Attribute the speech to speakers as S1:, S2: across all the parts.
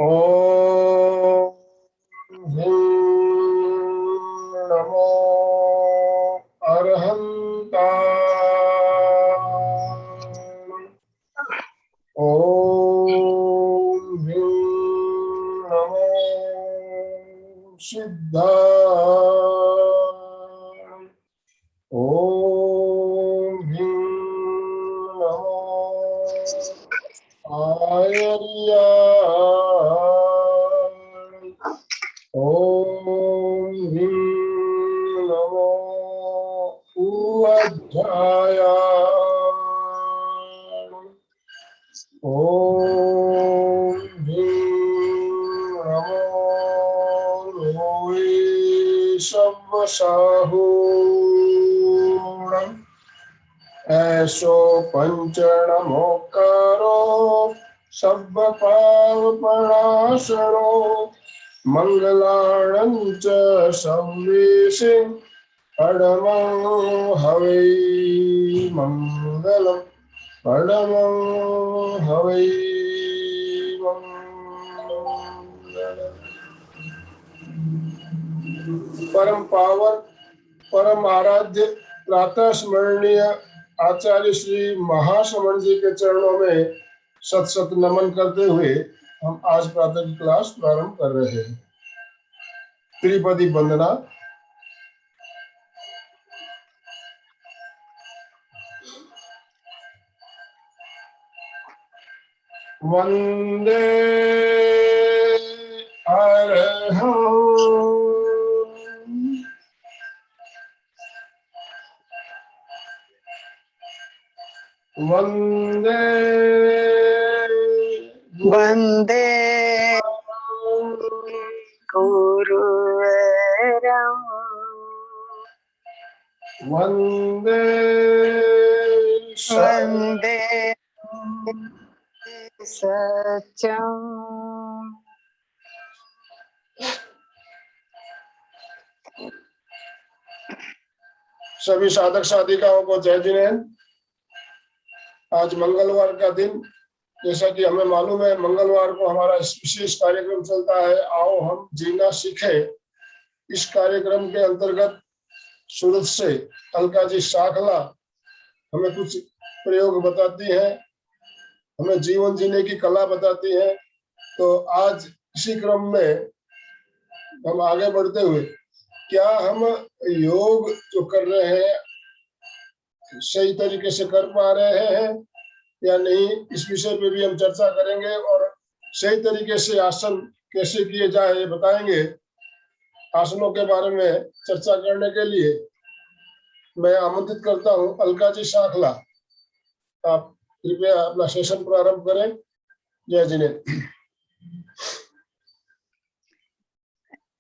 S1: ओम ह्रीं नमो अरहन्ताय। ओम ह्रीं नमो सिद्धाय। ओम ह्रीं नमो आयर्याय। ओम ह्रीं नमो उवज्झायाय। ओम ह्रीं नमो लोये सव्वसाहूणम्। ऐसो पंचणमोकारो सब्बपावपणाशनो मंगलाणं च संवेशे परमं हवै मंगलम्। परमं हवै मंगलम्। परम पावन परम आराध्य प्रातः स्मरणीय आचार्य श्री महाश्रवण जी के चरणों में सत सत नमन करते हुए हम आज प्रातः की क्लास प्रारंभ कर रहे हैं। त्रिपदी वंदना। वंदे अरहं वंदे
S2: वंदे गुरुवरं
S1: वंदे
S2: वंदे सत्यं
S1: सभी साधक साधिकाओं को जय जिनेन्द्र। आज मंगलवार का दिन, जैसा कि हमें मालूम है मंगलवार को हमारा विशेष कार्यक्रम चलता है, आओ हम जीना सीखे। इस कार्यक्रम के अंतर्गत सूरत से अलका जी शाखला हमें कुछ प्रयोग बताती है, हमें जीवन जीने की कला बताती है। तो आज इसी क्रम में हम आगे बढ़ते हुए क्या हम योग जो कर रहे हैं सही तरीके से कर पा रहे हैं या नहीं, इस विषय पे भी हम चर्चा करेंगे और सही तरीके से आसन कैसे किए जाए ये बताएंगे। आसनों के बारे में चर्चा करने के लिए मैं आमंत्रित करता हूं अलका जी शाखला। आप कृपया अपना सेशन प्रारंभ करें। जय जिनेन्द्र।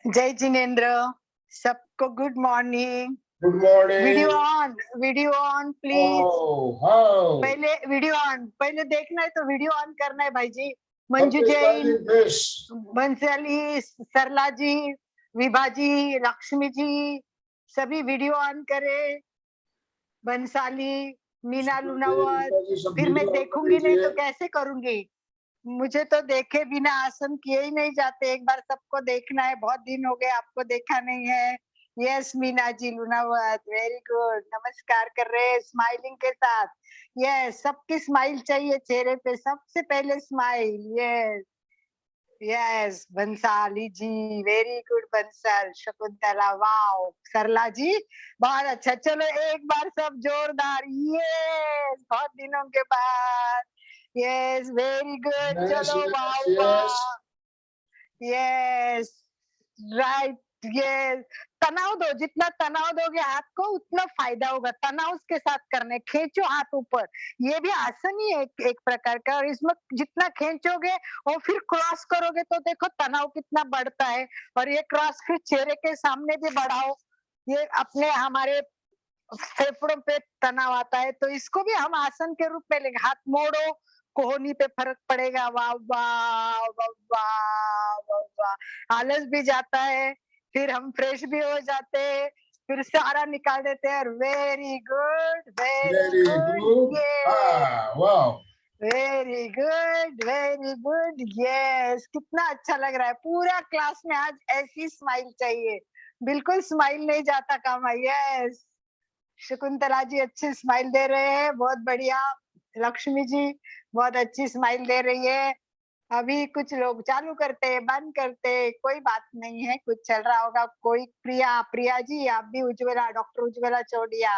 S2: जय जिनेन्द्र। सबको good morning.
S1: Good morning.
S2: Video on please. पहले वीडियो ऑन, पहले देखना है तो वीडियो ऑन करना है भाई जी। मंजू जैन, बंसाली, सरला जी, विभा जी, लक्ष्मी जी, सभी वीडियो ऑन करे। बंसाली, मीना लुनावत, फिर मैं देखूंगी नहीं तो कैसे करूंगी। मुझे तो देखे बिना आसन किए ही नहीं जाते। एक बार सबको देखना है, बहुत दिन हो गए आपको देखा नहीं है। Yes Meena ji Lunawat, very good. नमस्कार कर रहे हैं स्माइलिंग के साथ। यस, सबकी स्माइल चाहिए चेहरे पे, सबसे पहले smile. Yes yes, Bansali ji very good. Bansal, Shakuntala, wow, Sarla ji बहुत अच्छा। चलो एक बार सब जोरदार, यस, बहुत दिनों के बाद। Yes, very good. चलो wow wow, yes, right. Yes, तनाव दो, जितना तनाव दोगे हाथ को उतना फायदा होगा। तनाव के साथ करने, खींचो हाथ ऊपर। ये भी आसन ही है एक प्रकार का, और इसमें जितना खींचोगे और फिर क्रॉस करोगे तो देखो तनाव कितना बढ़ता है। और ये क्रॉस फिर चेहरे के सामने भी बढ़ाओ, ये अपने हमारे फेफड़ों पे तनाव आता है तो इसको भी हम आसन के रूप में लेंगे। हाथ मोड़ो, कोहनी पे फर्क पड़ेगा। वाह वाह वाह वाह वाह। आलस भी जाता है, फिर हम फ्रेश भी हो जाते हैं, फिर सारा निकाल देते हैं। Very good, very good.
S1: वाह,
S2: very good, very good. Yes, कितना अच्छा लग रहा है। पूरा क्लास में आज ऐसी स्माइल चाहिए। बिल्कुल स्माइल नहीं जाता काम। यस, शकुंतला जी अच्छी स्माइल दे रहे हैं, बहुत बढ़िया। लक्ष्मी जी बहुत अच्छी स्माइल दे रही है। अभी कुछ लोग चालू करते, बंद करते, कोई बात नहीं है, कुछ चल रहा होगा। कोई प्रिया, प्रिया जी आप भी, उज्ज्वला, डॉक्टर उज्ज्वला चौड़िया,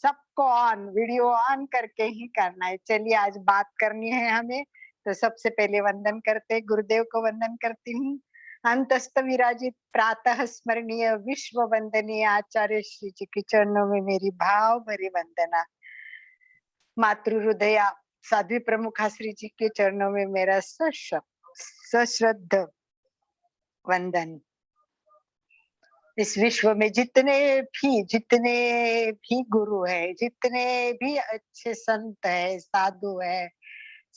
S2: सबको ऑन, वीडियो ऑन करके ही करना है। चलिए आज बात करनी है हमें, तो सबसे पहले वंदन करते, गुरुदेव को वंदन करती हूँ। अंतस्थ विराजित प्रातः स्मरणीय विश्व वंदनीय आचार्य श्री जी के चरणों में मेरी भाव भरी वंदना। मातृ हृदया साध्वी प्रमुखा श्री जी के चरणों में मेरा सश्रद्ध वंदन। इस विश्व में जितने भी गुरु है, जितने भी अच्छे संत है, साधु है,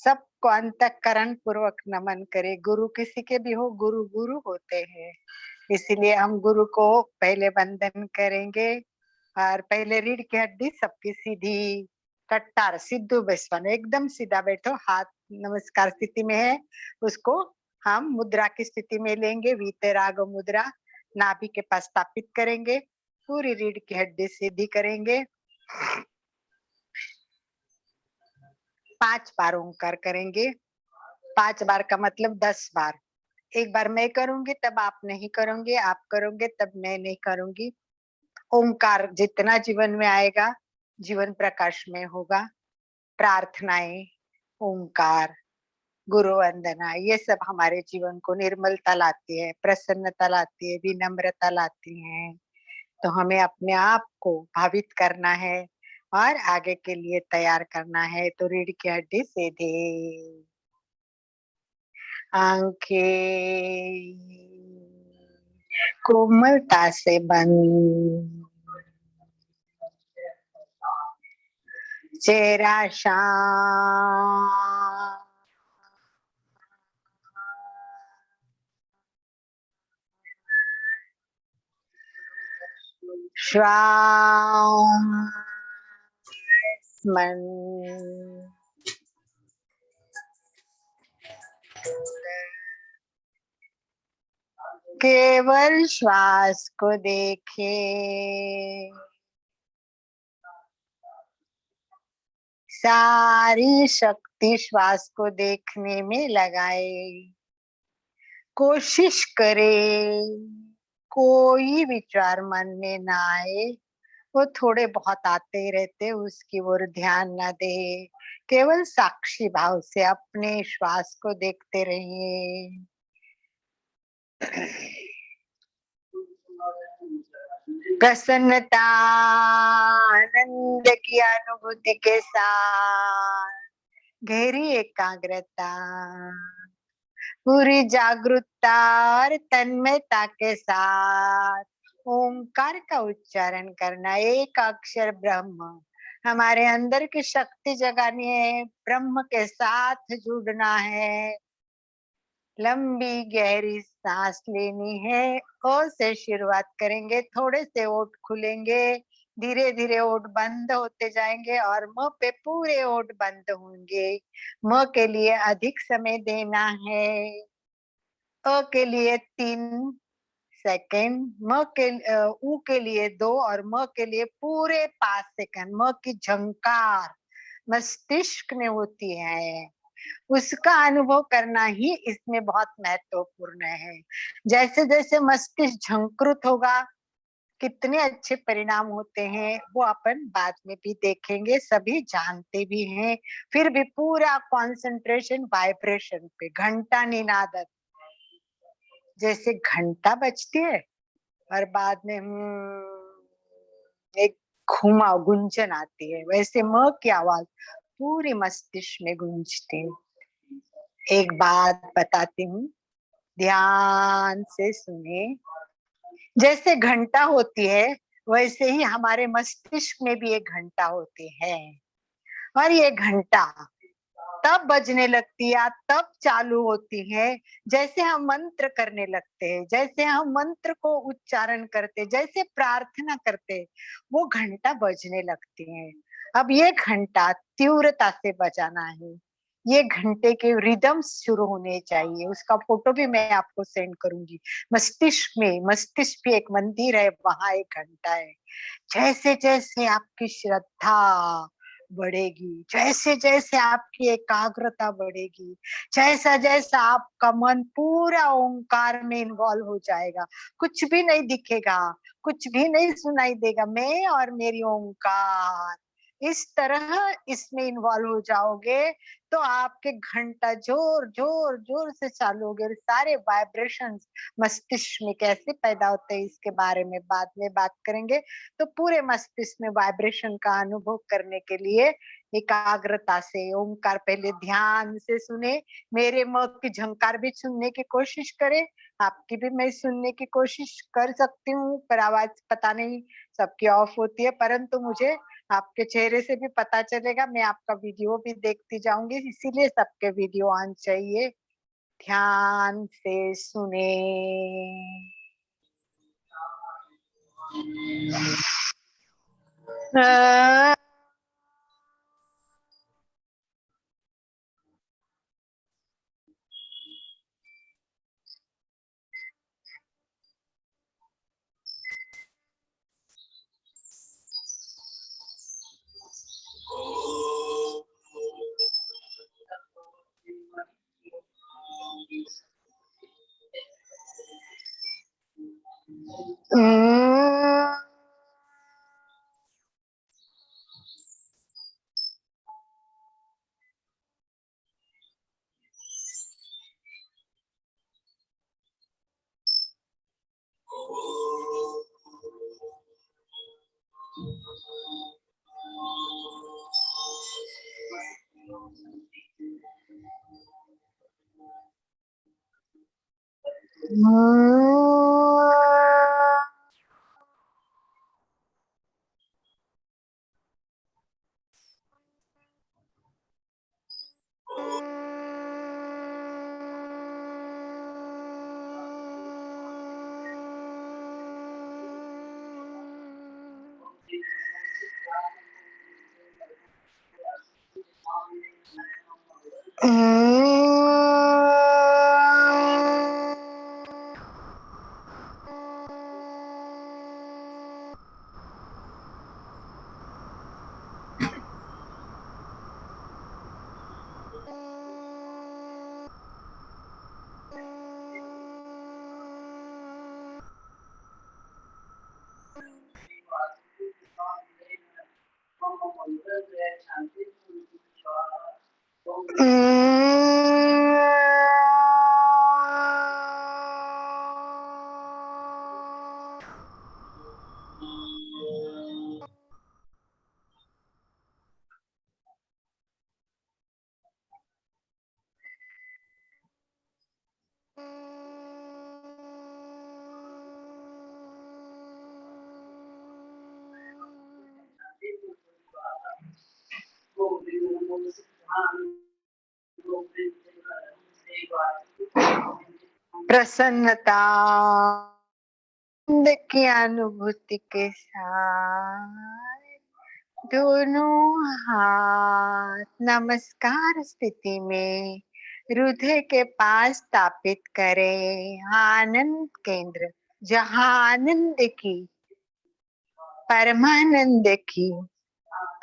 S2: सबको अंतःकरण पूर्वक नमन करे। गुरु किसी के भी हो, गुरु गुरु होते हैं, इसलिए हम गुरु को पहले वंदन करेंगे। और पहले रीढ़ की हड्डी सबकी सीधी, कट्टार सिद्धू बेसवन, एकदम सीधा बैठो, हाथ नमस्कार स्थिति में है, उसको हम मुद्रा की स्थिति में लेंगे, वीतराग मुद्रा, नाभि के पास स्थापित करेंगे, पूरी रीढ़ की हड्डी सीधी करेंगे। 5 बार ओंकार करेंगे। 5 बार का मतलब 10 बार। एक बार मैं करूंगी तब आप नहीं करोगे, आप करोगे तब मैं नहीं करूंगी। ओंकार जितना जीवन में आएगा, जीवन प्रकाश में होगा। प्रार्थनाएं, ओंकार, गुरु वंदना, ये सब हमारे जीवन को निर्मलता लाती है, प्रसन्नता लाती है, विनम्रता लाती है। तो हमें अपने आप को भावित करना है और आगे के लिए तैयार करना है। तो रीढ़ की हड्डी सीधे, आंखें कोमलता से बंद, चेहरा शांत, श्वास मन केवल श्वास को देखे, सारी शक्ति श्वास को देखने में लगाए। कोशिश करे कोई विचार मन में ना आए, वो थोड़े बहुत आते ही रहते, उसकी ओर ध्यान ना दे, केवल साक्षी भाव से अपने श्वास को देखते रहिए। प्रसन्नता आनंद की अनुभूति के साथ गहरी एकाग्रता, पूरी जागरूकता और तन्मयता के साथ ओंकार का उच्चारण करना। एक अक्षर ब्रह्म, हमारे अंदर की शक्ति जगानी है, ब्रह्म के साथ जुड़ना है। लंबी गहरी सांस लेनी है। ओ से शुरुआत करेंगे, थोड़े से ओठ खुलेंगे, धीरे धीरे ओठ बंद होते जाएंगे और म पे पूरे ओठ बंद होंगे। म के लिए अधिक समय देना है। अ के लिए 3 सेकेंड, ऊ के लिए 2 और म के लिए पूरे 5 सेकंड। म की झंकार मस्तिष्क में होती है, उसका अनुभव करना ही इसमें बहुत महत्वपूर्ण है। जैसे जैसे मस्तिष्क झंकृत होगा, कितने अच्छे परिणाम होते हैं वो अपन बाद में भी देखेंगे, सभी जानते भी हैं। फिर भी पूरा कंसंट्रेशन वाइब्रेशन पे, घंटा निनाद, जैसे घंटा बजती है और बाद में एक घुमा गुंजन आती है, वैसे म की आवाज पूरी मस्तिष्क में गूंजती है। एक बात बताती हूँ, ध्यान से सुने। जैसे घंटा होती है, वैसे ही हमारे मस्तिष्क में भी एक घंटा होती है, और ये घंटा तब बजने लगती है, तब चालू होती है जैसे हम मंत्र करने लगते हैं, जैसे हम मंत्र को उच्चारण करते, जैसे प्रार्थना करते, वो घंटा बजने लगती है। अब ये घंटा तीव्रता से बजाना है, ये घंटे के रिदम्स शुरू होने चाहिए। उसका फोटो भी मैं आपको सेंड करूंगी। मस्तिष्क भी एक मंदिर है, वहां एक घंटा है। जैसे जैसे आपकी श्रद्धा बढ़ेगी, जैसे जैसे आपकी एकाग्रता बढ़ेगी, जैसा जैसा आपका मन पूरा ओंकार में इन्वॉल्व हो जाएगा, कुछ भी नहीं दिखेगा, कुछ भी नहीं सुनाई देगा, मैं और मेरी ओंकार, इस तरह इसमें इन्वॉल्व हो जाओगे तो आपके घंटा जोर जोर जोर से चालू हो गए। और सारे वाइब्रेशंस मस्तिष्क में कैसे पैदा होते हैं इसके बारे में बाद में बात करेंगे। तो पूरे मस्तिष्क में वाइब्रेशन का अनुभव करने के लिए एकाग्रता से ओंकार पहले ध्यान से सुने, मेरे मौत की झंकार भी सुनने की कोशिश करें, आपकी भी मैं सुनने की कोशिश कर सकती हूँ, पर आवाज पता नहीं सबकी ऑफ होती है, परंतु मुझे आपके चेहरे से भी पता चलेगा। मैं आपका वीडियो भी देखती जाऊंगी, इसीलिए सबके वीडियो ऑन चाहिए। ध्यान से सुने। प्रसन्नता आनंद की अनुभूति के साथ दोनों हाथ नमस्कार स्थिति में हृदय के पास स्थापित करें। आनंद केंद्र, जहाँ आनंद की, परमानंद की,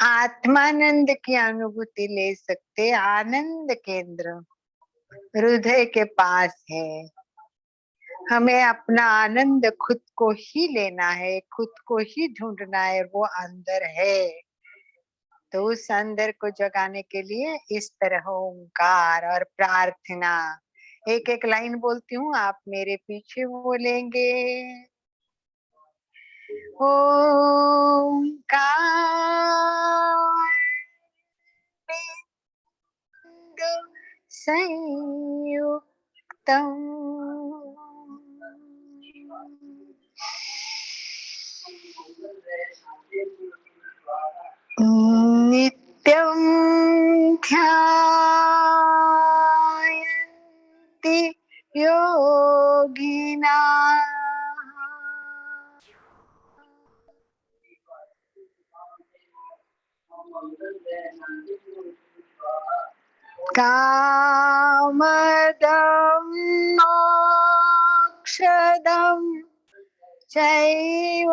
S2: आत्मानंद की अनुभूति ले सकते। आनंद केंद्र हृदय के पास है। हमें अपना आनंद खुद को ही लेना है, खुद को ही ढूंढना है, वो अंदर है। तो उस अंदर को जगाने के लिए इस तरह ओंकार और प्रार्थना, एक एक लाइन बोलती हूँ, आप मेरे पीछे बोलेंगे। ओंकार संयुक्तम नित्यं ध्यायन्ति योगिना कामदं मोक्षदं चैव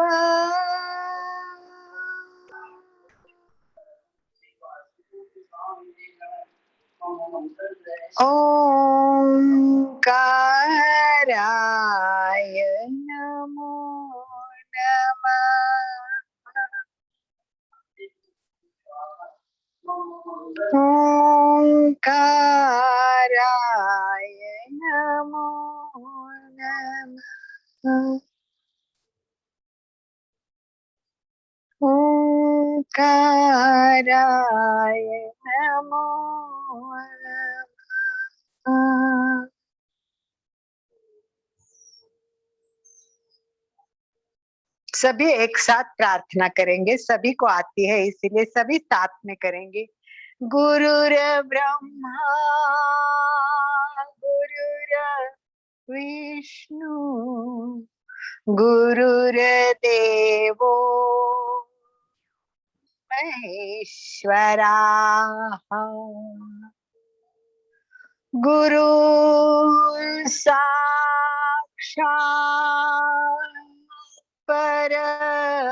S2: ओंकाराय नमो नमः। ओंकाराय नमो नमः। ओंकाराय नमो नमः। सभी एक साथ प्रार्थना करेंगे, सभी को आती है इसीलिए सभी साथ में करेंगे। गुरुर ब्रह्मा गुरुर विष्णु गुरुर्देवो महेश्वरा गुरु साक्षात् परब्रह्म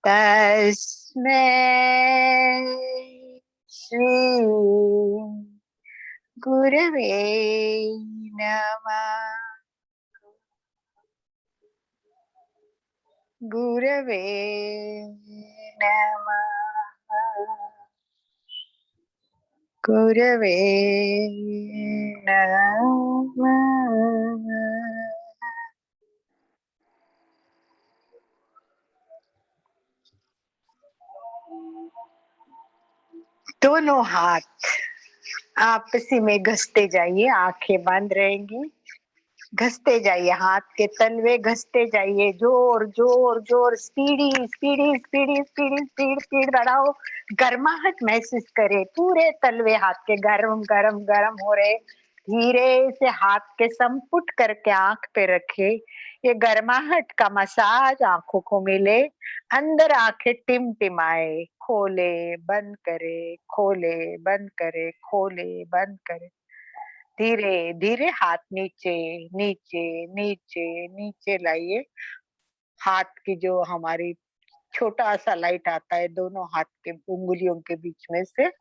S2: तस्मै श्री गुरवे नमः। गुरवे नमः। गुरवे नमः। दोनों हाथ आपसी में घसते जाइए, आंखें बंद रहेंगी। घसते जाइए, हाथ के तलवे घसते जाइए, जोर जोर जोर, speedy speedy speedy speedy speed speed बढ़ाओ। गर्माहट महसूस करे, पूरे तलवे हाथ के गरम गरम गरम हो रहे। धीरे से हाथ के संपुट करके आंख पे रखे। ये गर्माहट का मसाज आंखों को मिले। अंदर आंखें टिमटिमाए, खोले बंद करे, खोले बंद करे, खोले बंद करे। धीरे धीरे हाथ नीचे नीचे नीचे नीचे लाइए। हाथ की जो हमारी छोटा सा लाइट आता है दोनों हाथ के उंगलियों के बीच में से,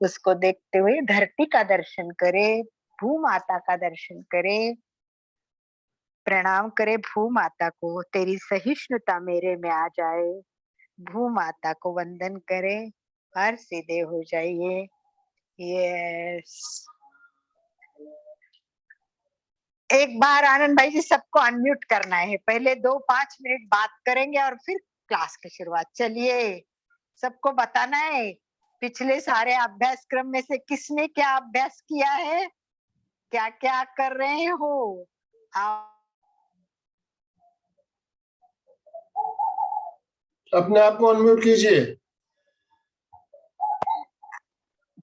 S2: उसको देखते हुए धरती का दर्शन करे, भू माता का दर्शन करे, प्रणाम करे भू माता को। तेरी सहिष्णुता मेरे में आ जाए। भू माता को वंदन करे और सीधे हो जाइए। यस। एक बार आनंद भाई जी सबको अनम्यूट करना है। पहले 2-5 मिनट बात करेंगे और फिर क्लास की शुरुआत। चलिए, सबको बताना है पिछले सारे अभ्यास क्रम में से किसने क्या अभ्यास किया है, क्या क्या कर रहे हो आप।
S1: अपने आप को अनम्यूट कीजिए।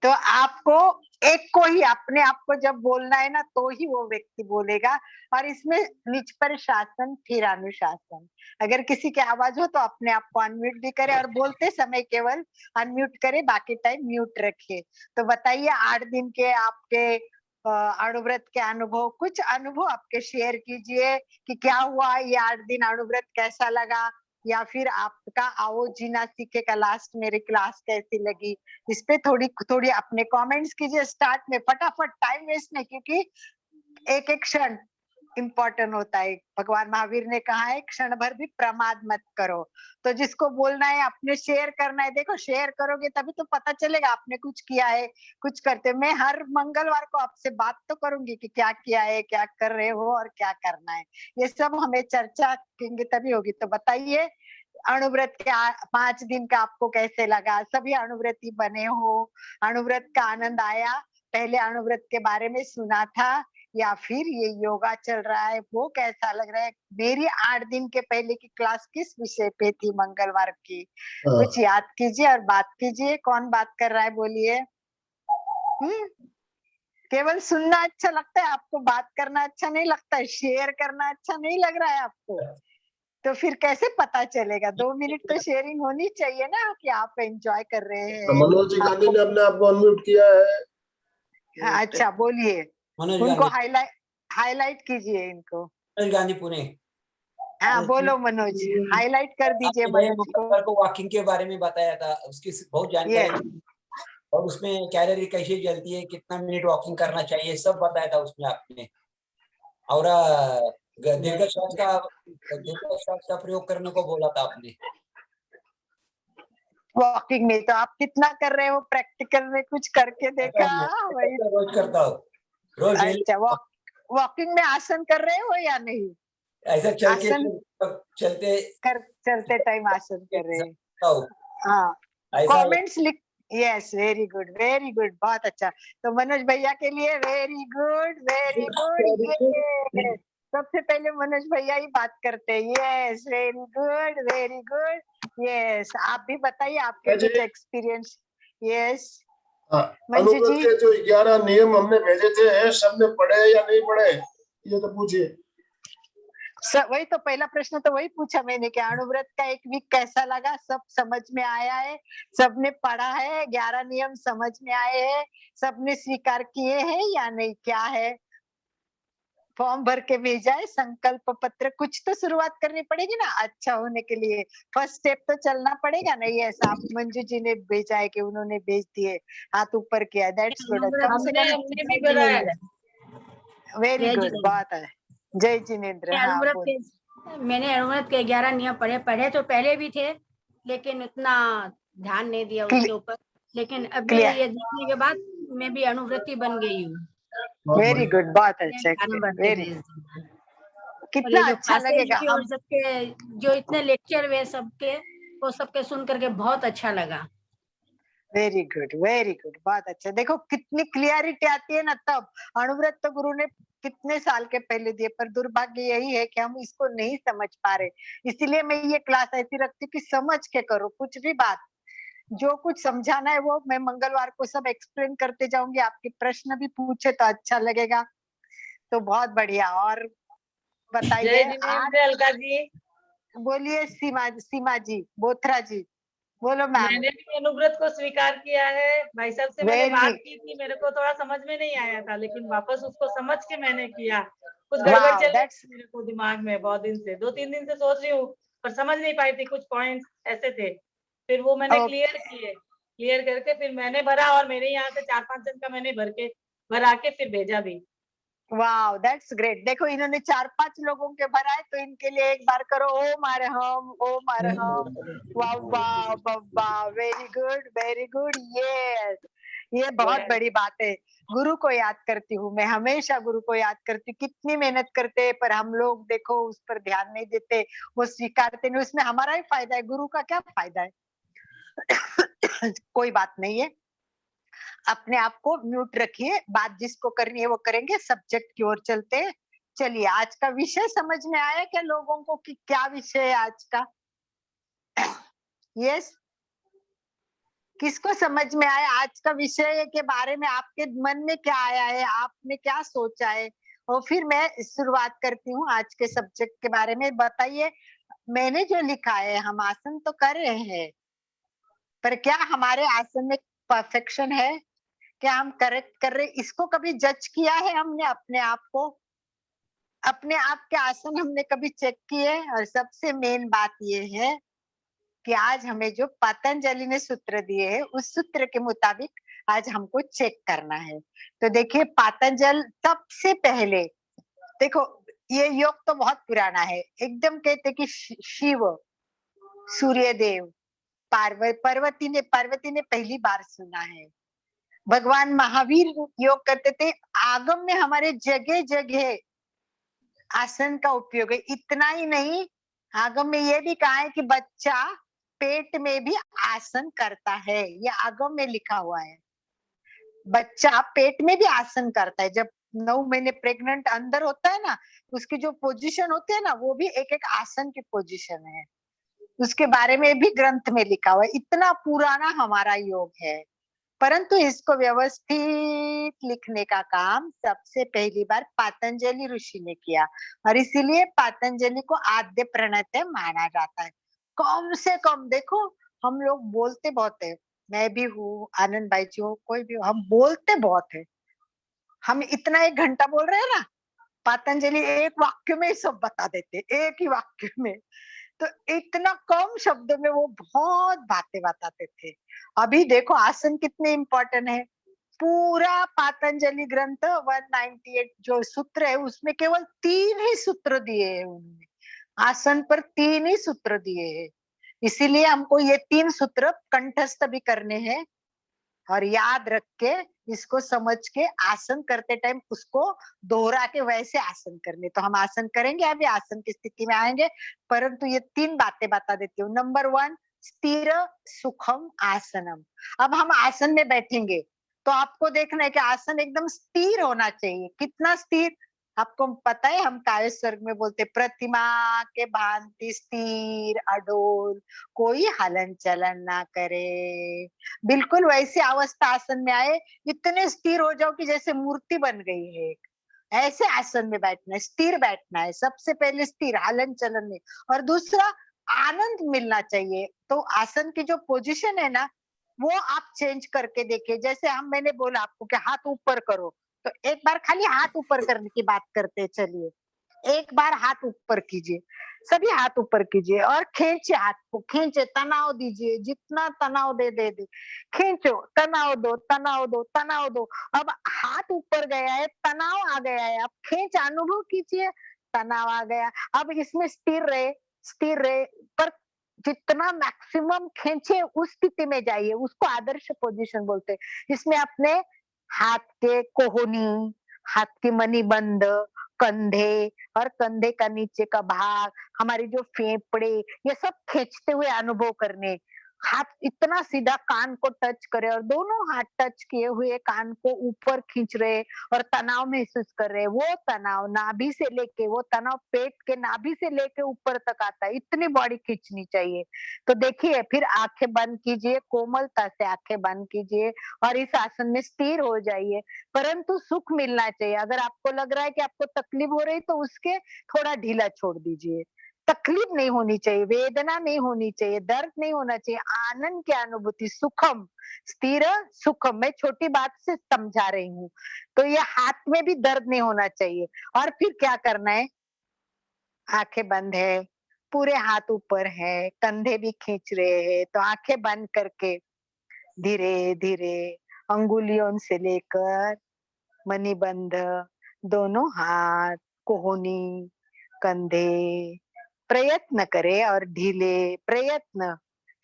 S2: तो आपको एक को ही अपने आप को जब बोलना है ना तो ही वो व्यक्ति बोलेगा। और इसमें निज पर शासन फिर अनुशासन। अगर किसी की आवाज हो तो अपने आप को अनम्यूट भी करे और बोलते समय केवल अनम्यूट करे, बाकी टाइम म्यूट रखिए। तो बताइए 8 दिन के आपके अणुव्रत के अनुभव, कुछ अनुभव आपके शेयर कीजिए कि क्या हुआ ये 8 दिन अणुव्रत, कैसा लगा, या फिर आपका आओ जीना सीखे का लास्ट मेरी क्लास कैसी लगी। इस पे थोड़ी थोड़ी अपने कमेंट्स कीजिए स्टार्ट में, फटाफट, टाइम वेस्ट नहीं, क्योंकि एक एक क्षण इम्पोर्टेंट होता है। भगवान महावीर ने कहा है क्षण भर भी प्रमाद मत करो। तो जिसको बोलना है अपने शेयर करना है, देखो शेयर करोगे तभी तो पता चलेगा आपने कुछ किया है, कुछ करते। मैं हर मंगलवार को आपसे बात तो करूंगी कि क्या किया है, क्या कर रहे हो और क्या करना है। ये सब हमें चर्चा करेंगे तभी होगी। तो बताइए अणुव्रत के 5 दिन का आपको कैसे लगा। सभी अणुव्रती बने हो, अणुव्रत का आनंद आया, पहले अणुव्रत के बारे में सुना था या फिर ये योगा चल रहा है वो कैसा लग रहा है। मेरी 8 दिन के पहले की क्लास किस विषय पे थी मंगलवार की, कुछ याद कीजिए और बात कीजिए। कौन बात कर रहा है बोलिए। केवल सुनना अच्छा लगता है आपको, बात करना अच्छा नहीं लगता है, शेयर करना अच्छा नहीं लग रहा है आपको। तो फिर कैसे पता चलेगा? 2 मिनट तो शेयरिंग होनी चाहिए ना कि आप एंजॉय कर रहे हैं।
S1: मनोज जी गांधी
S2: आपको
S1: ने अपने आप को अनम्यूट किया है।
S2: हाँ, अच्छा बोलिए,
S3: मनोज
S2: उनको
S3: गांधी,
S2: हाईलाइट कीजिए इनको।
S3: मनोज गांधी पुणे।
S2: हाँ बोलो मनोज, हाईलाइट कर दीजिए
S3: आपने गए
S2: मनोज को।
S3: मंगलवार को वॉकिंग के बारे में बताया था, उसकी बहुत
S2: ये
S3: जानकारी थी। और उसमें कैलोरी कैसे जलती है, कितना मिनट वॉकिंग करना चाहिए, सब बताया था उसमें आपने। और दीर्घ श्वास का प्रयोग करने को बोला था आपने।
S2: वॉकिंग में तो आप कितना कर रहे हो, प्रैक्टिकल में कुछ करके देखा? वही
S3: रोज करता हूँ, रोज डेली।
S2: अच्छा, वॉकिंग में आसन कर रहे हो या नहीं?
S3: ऐसा
S2: आसन
S3: चलते
S2: चलते टाइम आसन कर रहे हैं।
S3: हूँ।
S2: हाँ,
S3: ऐसा
S2: कमेंट्स लिख। यस, वेरी गुड, बहुत अच्छा। तो मनोज भैया के लिए वेरी गुड, वेरी गुड। ये सबसे पहले मनोज भैया ही बात करते हैं। Yes, very good. यस, आप भी बताइए आपके
S1: जी।
S2: कुछ एक्सपीरियंस। यस
S1: हाँ,
S2: मंजू
S1: अनुव्रत
S2: जी,
S1: के जो 11 नियम हमने भेजे थे, सबने पढ़े या नहीं पढ़े, ये तो पूछिए।
S2: वही तो पहला प्रश्न तो वही पूछा मैंने कि अणुव्रत का एक वीक कैसा लगा? सब समझ में आया है? सबने पढ़ा है? 11 नियम समझ में आए हैं? सबने स्वीकार किए हैं या नहीं? क्या है? फॉर्म भर के भेजा है? संकल्प पत्र कुछ तो शुरुआत करनी पड़ेगी ना अच्छा होने के लिए। फर्स्ट स्टेप तो चलना पड़ेगा ना। ये ऐसा आप मंजू जी ने भेजा है कि उन्होंने भेज दिए, हाथ ऊपर किया, दैट्स गुड। कम से कम
S4: हमने भी बनाया है।
S2: वेरी
S4: जय
S2: गुड,
S4: जिनेंद्र।
S2: बात है। जय जिनेन्द्र। हाँ बोल।
S4: मैंने अनुव्रत के 11 नियम पढ़े तो पहले भी थे, लेकिन उतना ध्यान नहीं दिया उसके ऊपर। लेकिन अभी
S2: क्लियर,
S4: ये देखने के बाद मैं भी अनुव्रती बन गई हूँ।
S2: वेरी गुड, बहुत अच्छा।
S4: 11 बढ़ते
S2: वेरी,
S4: गए इस दिन। और
S2: कितना
S4: ये जो
S2: अच्छा
S4: क्लासेस
S2: लगेगा
S4: भी और सबके जो इतने लेक्चर हुए सबके, वो सबके सुन करके बहुत अच्छा लगा।
S2: वेरी गुड, बहुत अच्छा। देखो कितनी क्लियरिटी आती है ना तब। अनुव्रत तो गुरु ने कितने साल के पहले दिए, पर दुर्भाग्य यही है कि हम इसको नहीं समझ पा रहे। इसीलिए मैं ये क्लास ऐसी रखती हूँ कि समझ के करो कुछ भी बात। जो कुछ समझाना है वो मैं मंगलवार को सब एक्सप्लेन करते जाऊंगी। आपके प्रश्न भी पूछे तो अच्छा लगेगा। तो बहुत बढ़िया। और बताइए
S5: जय
S2: आज।
S5: जिनेंद्र, अलका जी।
S2: बोलिए सीमा जी, बोथरा जी, बोलो मैम।
S5: मैंने भी अनुव्रत को स्वीकार किया है। भाई साहब से मैंने
S2: वेरी,
S5: बात की थी, मेरे को थोड़ा समझ में नहीं आया था, लेकिन वापस उसको समझ के मैंने किया। कुछ गड़बड़
S2: वाओ,
S5: चल रही
S2: दैट्स
S5: थी मेरे को दिमाग में, बहुत दिन से 2-3 दिन से सोच रही हूँ, पर समझ नहीं पाई थी, कुछ पॉइंट्स ऐसे थे। फिर वो मैंने क्लियर करके फिर मैंने भरा, और मेरे यहाँ से 4-5 जन का मैंने भरा के फिर भेजा भी।
S2: Wow, that's great. देखो इन्होंने 4-5 लोगों के भराए, तो इनके लिए एक बार करो ओम अरहम, ओम अरहम। वाह वाह वाह, वेरी गुड। ये बहुत बड़ी बात है। गुरु को याद करती हूँ मैं, हमेशा गुरु को याद करती हूँ। कितनी मेहनत करते हैं, पर हम लोग देखो उस पर ध्यान नहीं देते, वो स्वीकारते नहीं। उसमें हमारा ही फायदा है, गुरु का क्या फायदा है? कोई बात नहीं है, अपने आप को म्यूट रखिए। बात जिसको करनी है वो करेंगे, सब्जेक्ट की ओर चलते हैं। चलिए, आज का विषय समझ में आया क्या लोगों को कि क्या विषय है आज का? यस, किसको समझ में आया आज का विषय के बारे में? आपके मन में क्या आया है, आपने क्या सोचा है? और फिर मैं शुरुआत करती हूँ आज के सब्जेक्ट के बारे में। बताइए, मैंने जो लिखा है, हम आसन तो कर रहे हैं, पर क्या हमारे आसन में परफेक्शन है? क्या हम करेक्ट कर रहे? इसको कभी जज किया है हमने अपने आप को? अपने आप के आसन हमने कभी चेक किए? और सबसे मेन बात ये है कि आज हमें जो पतंजलि ने सूत्र दिए हैं, उस सूत्र के मुताबिक आज हमको चेक करना है। तो देखिए, पतंजल सबसे पहले, देखो ये योग तो बहुत पुराना है एकदम। कहते कि शिव, सूर्य देव, पार्वती ने पहली बार सुना है। भगवान महावीर योग करते थे। आगम में हमारे जगह जगह आसन का उपयोग है। इतना ही नहीं, आगम में ये भी कहा है कि बच्चा पेट में भी आसन करता है। ये आगम में लिखा हुआ है, बच्चा पेट में भी आसन करता है। जब 9 महीने प्रेग्नेंट अंदर होता है ना, उसकी जो पोजीशन होती है ना, वो भी एक एक आसन की पोजीशन है। उसके बारे में भी ग्रंथ में लिखा हुआ है। इतना पुराना हमारा योग है। परंतु इसको व्यवस्थित लिखने का काम सबसे पहली बार पातंजलि ऋषि ने किया और इसीलिए पातंजलि को आद्य प्रणेता माना जाता है। कम से कम देखो, हम लोग बोलते बहुत है, मैं भी हूँ, आनंद भाई जी हो, कोई भी हो, हम बोलते बहुत है। हम इतना 1 घंटा बोल रहे हैं ना, पातंजलि एक वाक्य में ही सब बता देते, एक ही वाक्य में। तो इतना कम शब्दों में वो बहुत बातें बताते थे। अभी देखो आसन कितने इम्पोर्टेंट है। पूरा पातंजलि ग्रंथ 198 जो सूत्र है उसमें केवल 3 ही सूत्र दिए हैं उन्होंने। आसन पर 3 ही सूत्र दिए हैं। इसीलिए हमको ये 3 सूत्र कंठस्थ भी करने हैं और याद रख के इसको समझ के आसन करते टाइम उसको दोहरा के वैसे आसन करने। तो हम आसन करेंगे, अभी आसन की स्थिति में आएंगे, परंतु ये 3 बातें बता देती हूँ। नंबर 1 स्थिर सुखम आसनम। अब हम आसन में बैठेंगे तो आपको देखना है कि आसन एकदम स्थिर होना चाहिए। कितना स्थिर? आपको पता है हम काय स्वर्ग में बोलते प्रतिमा के भांति स्थिर अडोल, कोई हलन चलन ना करे। बिल्कुल वैसी अवस्था आसन में आए, इतने स्थिर हो जाओ कि जैसे मूर्ति बन गई है। ऐसे आसन में बैठना है, स्थिर बैठना है, सबसे पहले स्थिर, हलन चलन नहीं। और दूसरा आनंद मिलना चाहिए। तो आसन की जो पोजीशन है ना, वो आप चेंज करके देखिए। जैसे मैंने बोला आपको कि हाथ ऊपर करो, तो एक बार खाली हाथ ऊपर करने की बात करते हैं। चलिए एक बार हाथ ऊपर कीजिए, सभी हाथ ऊपर कीजिए और खींचे, हाथ को खींचे, तनाव दीजिए, जितना तनाव दे खींचो, तनाव दो, तनाव दो, तनाव दो। अब हाथ ऊपर गया है, तनाव आ गया है, अब खींच अनुभव कीजिए, तनाव आ गया। अब इसमें स्थिर रहे, पर जितना मैक्सिमम खींचे उस स्थिति में जाइए, उसको आदर्श पोजीशन बोलते हैं। इसमें अपने हाथ के कोहनी, हाथ की मणिबंध, कंधे और कंधे का नीचे का भाग, हमारी जो फेफड़े, ये सब खींचते हुए अनुभव करने। हाथ इतना सीधा कान को टच करे और दोनों हाथ टच किए हुए कान को ऊपर खींच रहे और तनाव महसूस कर रहे। वो तनाव नाभि से लेके, वो तनाव पेट के नाभि से लेके ऊपर तक आता है, इतनी बॉडी खींचनी चाहिए। तो देखिए, फिर आंखें बंद कीजिए, कोमलता से आंखें बंद कीजिए और इस आसन में स्थिर हो जाइए। परंतु सुख मिलना चाहिए। अगर आपको लग रहा है कि आपको तकलीफ हो रही, तो उसके थोड़ा ढीला छोड़ दीजिए। तकलीफ नहीं होनी चाहिए, वेदना नहीं होनी चाहिए, दर्द नहीं होना चाहिए, आनंद की अनुभूति, सुखम, स्थिर सुखम। मैं छोटी बात से समझा रही हूँ। तो ये हाथ में भी दर्द नहीं होना चाहिए। और फिर क्या करना है? आंखें बंद है, पूरे हाथ ऊपर है, कंधे भी खींच रहे हैं, तो आंखें बंद करके धीरे धीरे अंगुलियों से लेकर मणिबंध, दोनों हाथ, कोहनी, कंधे, प्रयत्न करें और ढीले, प्रयत्न,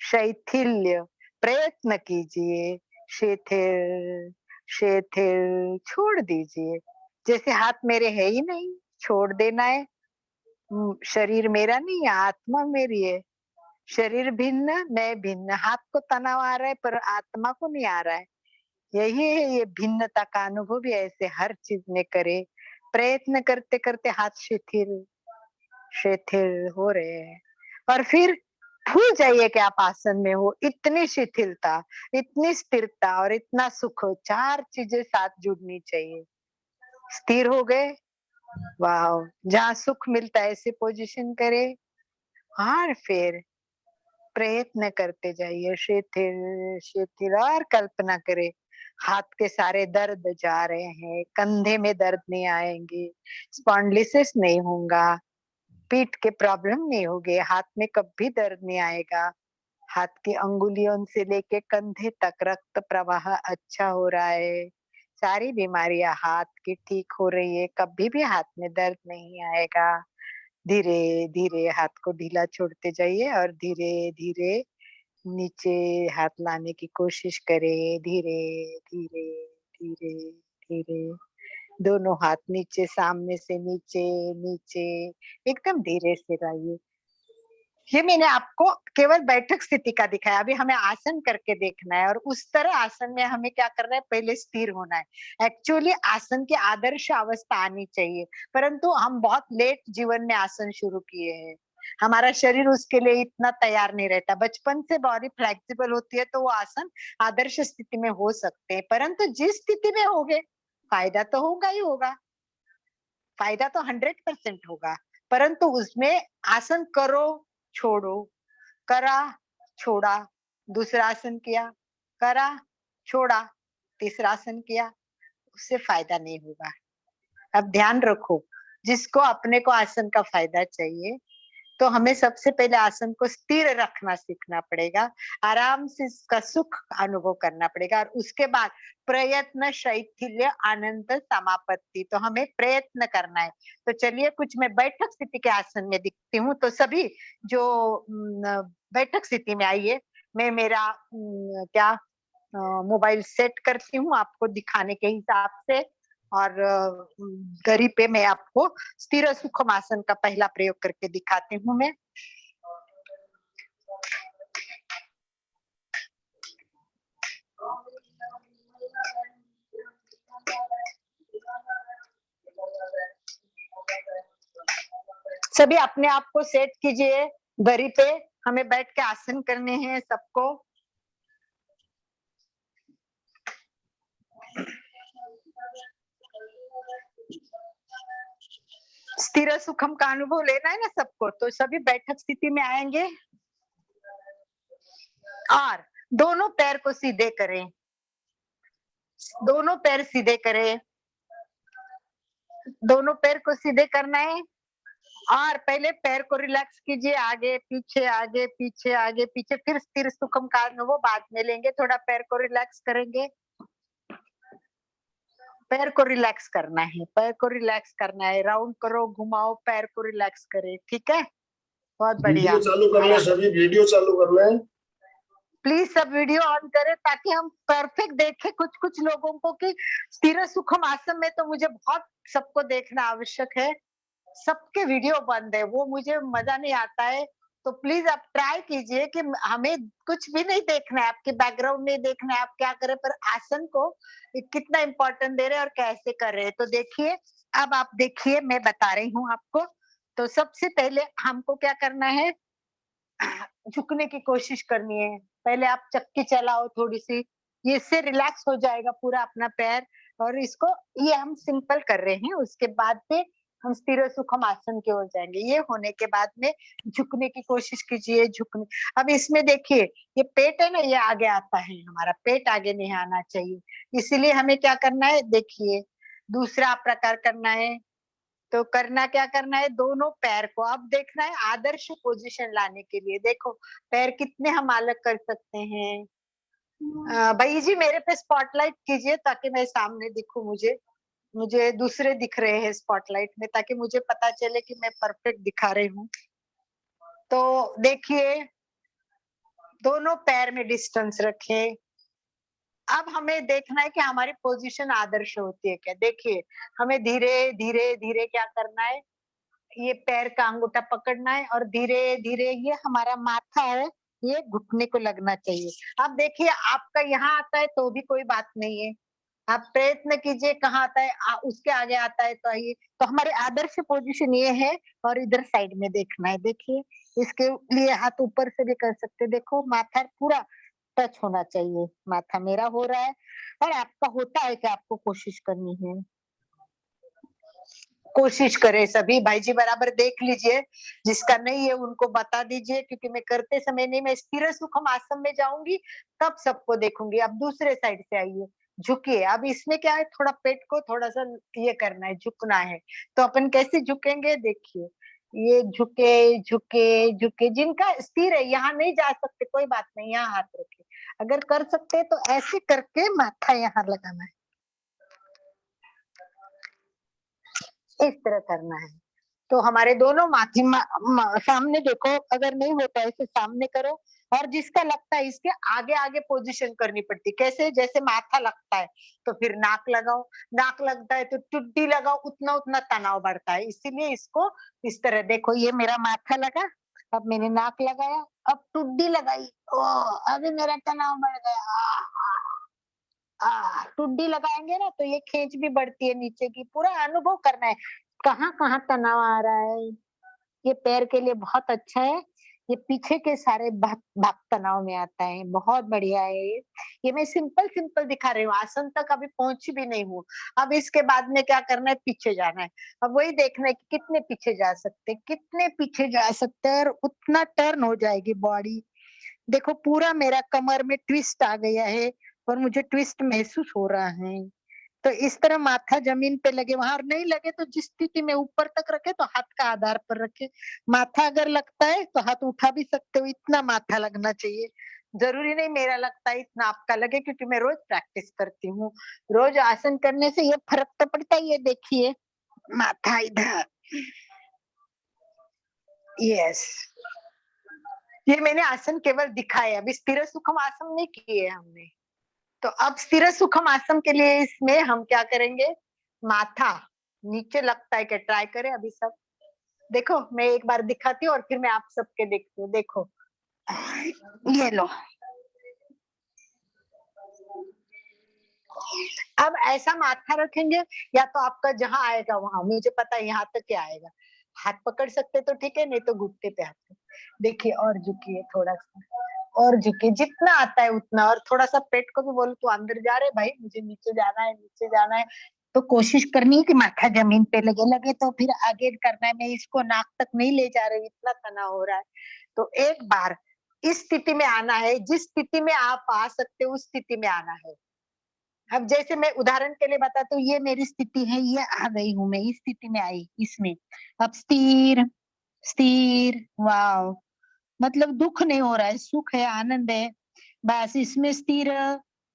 S2: शैथिल्य, प्रयत्न कीजिए, शिथिल, शिथिल, छोड़ दीजिए। जैसे हाथ मेरे है ही नहीं, छोड़ देना है। शरीर मेरा नहीं है, आत्मा मेरी है। शरीर भिन्न, मैं भिन्न। हाथ को तनाव आ रहा है पर आत्मा को नहीं आ रहा है। यही है ये भिन्नता का अनुभव भी ऐसे हर चीज में करे। प्रयत्न करते करते हाथ शिथिल शिथिल हो रहे हैं और फिर भूल जाइए कि आप आसन में हो। इतनी शिथिलता, इतनी स्थिरता और इतना सुख, 4 चीजें साथ जुड़नी चाहिए। स्थिर हो गए, वाह, जहाँ सुख मिलता है ऐसे पोजीशन करे और फिर प्रयत्न करते जाइए, शिथिल शिथिल, और कल्पना करें हाथ के सारे दर्द जा रहे हैं, कंधे में दर्द नहीं आएंगे, स्पॉन्डिलिसिस नहीं होगा, पीठ के प्रॉब्लम नहीं होगे, हाथ में कभी दर्द नहीं आएगा। हाथ की अंगुलियों से लेके कंधे तक रक्त प्रवाह अच्छा हो रहा है, सारी बीमारियां हाथ की ठीक हो रही है, कभी भी हाथ में दर्द नहीं आएगा। धीरे धीरे हाथ को ढीला छोड़ते जाइए और धीरे धीरे नीचे हाथ लाने की कोशिश करें। धीरे धीरे धीरे धीरे दोनों हाथ नीचे, सामने से नीचे, नीचे, एकदम धीरे से लाइए। ये मैंने आपको केवल बैठक स्थिति का दिखाया। अभी हमें आसन करके देखना है और उस तरह आसन में हमें क्या करना है? पहले स्थिर होना है। एक्चुअली आसन की आदर्श अवस्था आनी चाहिए, परंतु हम बहुत लेट जीवन में आसन शुरू किए हैं। हमारा शरीर उसके लिए इतना तैयार नहीं रहता। बचपन से बॉडी फ्लेक्सिबल होती है तो वो आसन आदर्श स्थिति में हो सकते हैं, परंतु जिस स्थिति में होगे फायदा तो होगा ही होगा, फायदा तो 100% होगा, परंतु उसमें आसन करो छोड़ो, करा छोड़ा, दूसरा आसन किया, करा छोड़ा, तीसरा आसन किया, उससे फायदा नहीं होगा। अब ध्यान रखो, जिसको अपने को आसन का फायदा चाहिए तो हमें सबसे पहले आसन को स्थिर रखना सीखना पड़ेगा, आराम से इसका सुख अनुभव करना पड़ेगा, और उसके बाद प्रयत्न शैथिल्य अनंत समापत्ति, तो हमें प्रयत्न करना है। तो चलिए कुछ मैं बैठक स्थिति के आसन में दिखती हूँ, तो सभी जो बैठक स्थिति में आइए, मैं मेरा मोबाइल सेट करती हूँ आपको दिखाने के हिसाब से, और गरी पे मैं आपको स्थिर सुखम आसन का पहला प्रयोग करके दिखाती हूँ मैं। सभी अपने आप को सेट कीजिए, गरी पे हमें बैठ के आसन करने हैं सबको। स्थिर सुखम का अनुभव लेना है ना सबको, तो सभी बैठक स्थिति में आएंगे और दोनों पैर को सीधे करें, दोनों पैर सीधे करें, दोनों पैर को सीधे करना है, और पहले पैर को रिलैक्स कीजिए, आगे पीछे आगे पीछे आगे पीछे, फिर स्थिर सुखम का अनुभव बाद में लेंगे। थोड़ा पैर को रिलैक्स करेंगे, पैर को रिलैक्स करना है, पैर को रिलैक्स करना है, राउंड करो, घुमाओ, पैर को रिलैक्स करे, ठीक है, बहुत बढ़िया।
S1: वीडियो चालू कर ले, सभी वीडियो चालू कर ले,
S2: प्लीज सब वीडियो ऑन करें ताकि हम परफेक्ट देखें। कुछ कुछ लोगों को कि स्थिर सुखम आसन में तो मुझे बहुत सबको देखना आवश्यक है, सबके वीडियो बंद है, वो मुझे मजा नहीं आता है। तो प्लीज आप ट्राई कीजिए कि हमें कुछ भी नहीं देखना है, आपके बैकग्राउंड नहीं देखना है, आप क्या करें, पर आसन को कितना इम्पोर्टेंट दे रहे हैं और कैसे कर रहे हैं। तो देखिए, अब आप देखिए, मैं बता रही हूँ आपको। तो सबसे पहले हमको क्या करना है, झुकने की कोशिश करनी है। पहले आप चक्की चलाओ थोड़ी सी, ये इससे रिलैक्स हो जाएगा पूरा अपना पैर, और इसको ये हम सिंपल कर रहे हैं। उसके बाद में हम स्थिर सुखम आसन की ओर जाएंगे। ये होने के बाद में झुकने की कोशिश कीजिए, झुकने। अब इसमें देखिए, ये पेट है ना, ये आगे आता है, हमारा पेट आगे नहीं आना चाहिए, इसीलिए हमें क्या करना है, देखिए दूसरा प्रकार करना है। तो करना क्या करना है, दोनों पैर को अब देखना है आदर्श पोजीशन लाने के लिए। देखो पैर कितने हम अलग कर सकते हैं। भाई जी मेरे पे स्पॉटलाइट कीजिए ताकि मैं सामने दिखूं, मुझे मुझे दूसरे दिख रहे हैं स्पॉटलाइट में, ताकि मुझे पता चले कि मैं परफेक्ट दिखा रही हूँ। तो देखिए, दोनों पैर में डिस्टेंस रखें। अब हमें देखना है कि हमारी पोजीशन आदर्श होती है क्या। देखिए, हमें धीरे धीरे धीरे क्या करना है, ये पैर का अंगूठा पकड़ना है, और धीरे धीरे ये हमारा माथा है, ये घुटने को लगना चाहिए। अब देखिए, आपका यहाँ आता है तो भी कोई बात नहीं है, आप प्रयत्न कीजिए, कहाँ आता है उसके आगे आता है तो आइए। तो हमारे आदर्श पोजीशन ये है, और इधर साइड में देखना है। देखिए, इसके लिए हाथ ऊपर से भी कर सकते, देखो माथा पूरा टच होना चाहिए, माथा मेरा हो रहा है और आपका होता है कि आपको कोशिश करनी है। कोशिश करें सभी भाई जी, बराबर देख लीजिए, जिसका नहीं है उनको बता दीजिए, क्योंकि मैं करते समय नहीं, मैं स्थिर सुखम आसन में जाऊंगी तब सबको देखूंगी। अब दूसरे साइड से आइए, झुकिए। अब इसमें क्या है, थोड़ा पेट को थोड़ा सा ये करना है, झुकना है। तो अपन कैसे झुकेंगे, देखिए, ये झुके झुके झुके, जिनका स्थिर है यहाँ नहीं जा सकते कोई बात नहीं, यहाँ हाथ रखे। अगर कर सकते हैं तो ऐसे करके माथा यहाँ लगाना है, इस तरह करना है। तो हमारे दोनों माथे सामने देखो, अगर नहीं होता है ऐसे सामने करो, और जिसका लगता है इसके आगे आगे पोजीशन करनी पड़ती, कैसे, जैसे माथा लगता है तो फिर नाक लगाओ, नाक लगता है तो टुड्डी लगाओ, उतना उतना तनाव बढ़ता है। इसीलिए इसको इस तरह, देखो ये मेरा माथा लगा, अब मैंने नाक लगाया, अब टुड्डी लगाई, ओ अभी मेरा तनाव बढ़ गया। टुड्डी लगाएंगे ना तो ये खींच भी बढ़ती है नीचे की, पूरा अनुभव करना है कहाँ कहाँ तनाव आ रहा है। ये पैर के लिए बहुत अच्छा है। ये पीछे के सारे भाग तनाव में आता है, बहुत बढ़िया है ये। ये मैं सिंपल सिंपल दिखा रही हूँ, आसन तक अभी पहुंची भी नहीं हूँ। अब इसके बाद में क्या करना है, पीछे जाना है। अब वही देखना है कि कितने पीछे जा सकते हैं, कितने पीछे जा सकते हैं, और उतना टर्न हो जाएगी बॉडी। देखो पूरा मेरा कमर में ट्विस्ट आ गया है और मुझे ट्विस्ट महसूस हो रहा है। तो इस तरह माथा जमीन पे लगे, वहां नहीं लगे तो जिस स्थिति में ऊपर तक रखे तो हाथ का आधार पर रखे। माथा अगर लगता है तो हाथ उठा भी सकते हो, इतना माथा लगना चाहिए। जरूरी नहीं मेरा लगता है इतना आपका लगे, क्योंकि मैं रोज प्रैक्टिस करती हूँ। रोज आसन करने से ये फर्क तो पड़ता है। ये देखिए माथा इधर, यस। ये मैंने आसन केवल दिखाए, अभी स्थिर सुखम आसन नहीं किए हमने। तो अब स्थिर सुखम आसन के लिए इसमें हम क्या करेंगे, माथा नीचे लगता है कि ट्राई करें अभी सब। देखो मैं एक बार दिखाती हूँ और फिर मैं आप सबके देखती हूँ। देखो ये लो, अब ऐसा माथा रखेंगे, या तो आपका जहां आएगा वहां, मुझे पता है यहाँ तक क्या आएगा। हाथ पकड़ सकते तो ठीक है, नहीं तो घुटने पे हाथ। देखिए और झुकिए थोड़ा सा, और झुके जितना आता है उतना, और थोड़ा सा पेट को भी बोलो तो अंदर जा रहे भाई, मुझे नीचे जाना है, नीचे जाना है। तो कोशिश करनी है कि माथा जमीन पे लगे, लगे तो फिर आगे करना है। मैं इसको नाक तक नहीं ले जा रही, इतना तनाव हो रहा है। तो एक बार इस स्थिति में आना है, जिस स्थिति में आप आ सकते हो उस स्थिति में आना है। अब जैसे मैं उदाहरण के लिए बताती हूँ, ये मेरी स्थिति है, ये आ गई हूँ मैं, इस स्थिति में आई इसमें। अब स्थिर स्थिर, वाव, मतलब दुख नहीं हो रहा है, सुख है, आनंद है। बस इसमें स्थिर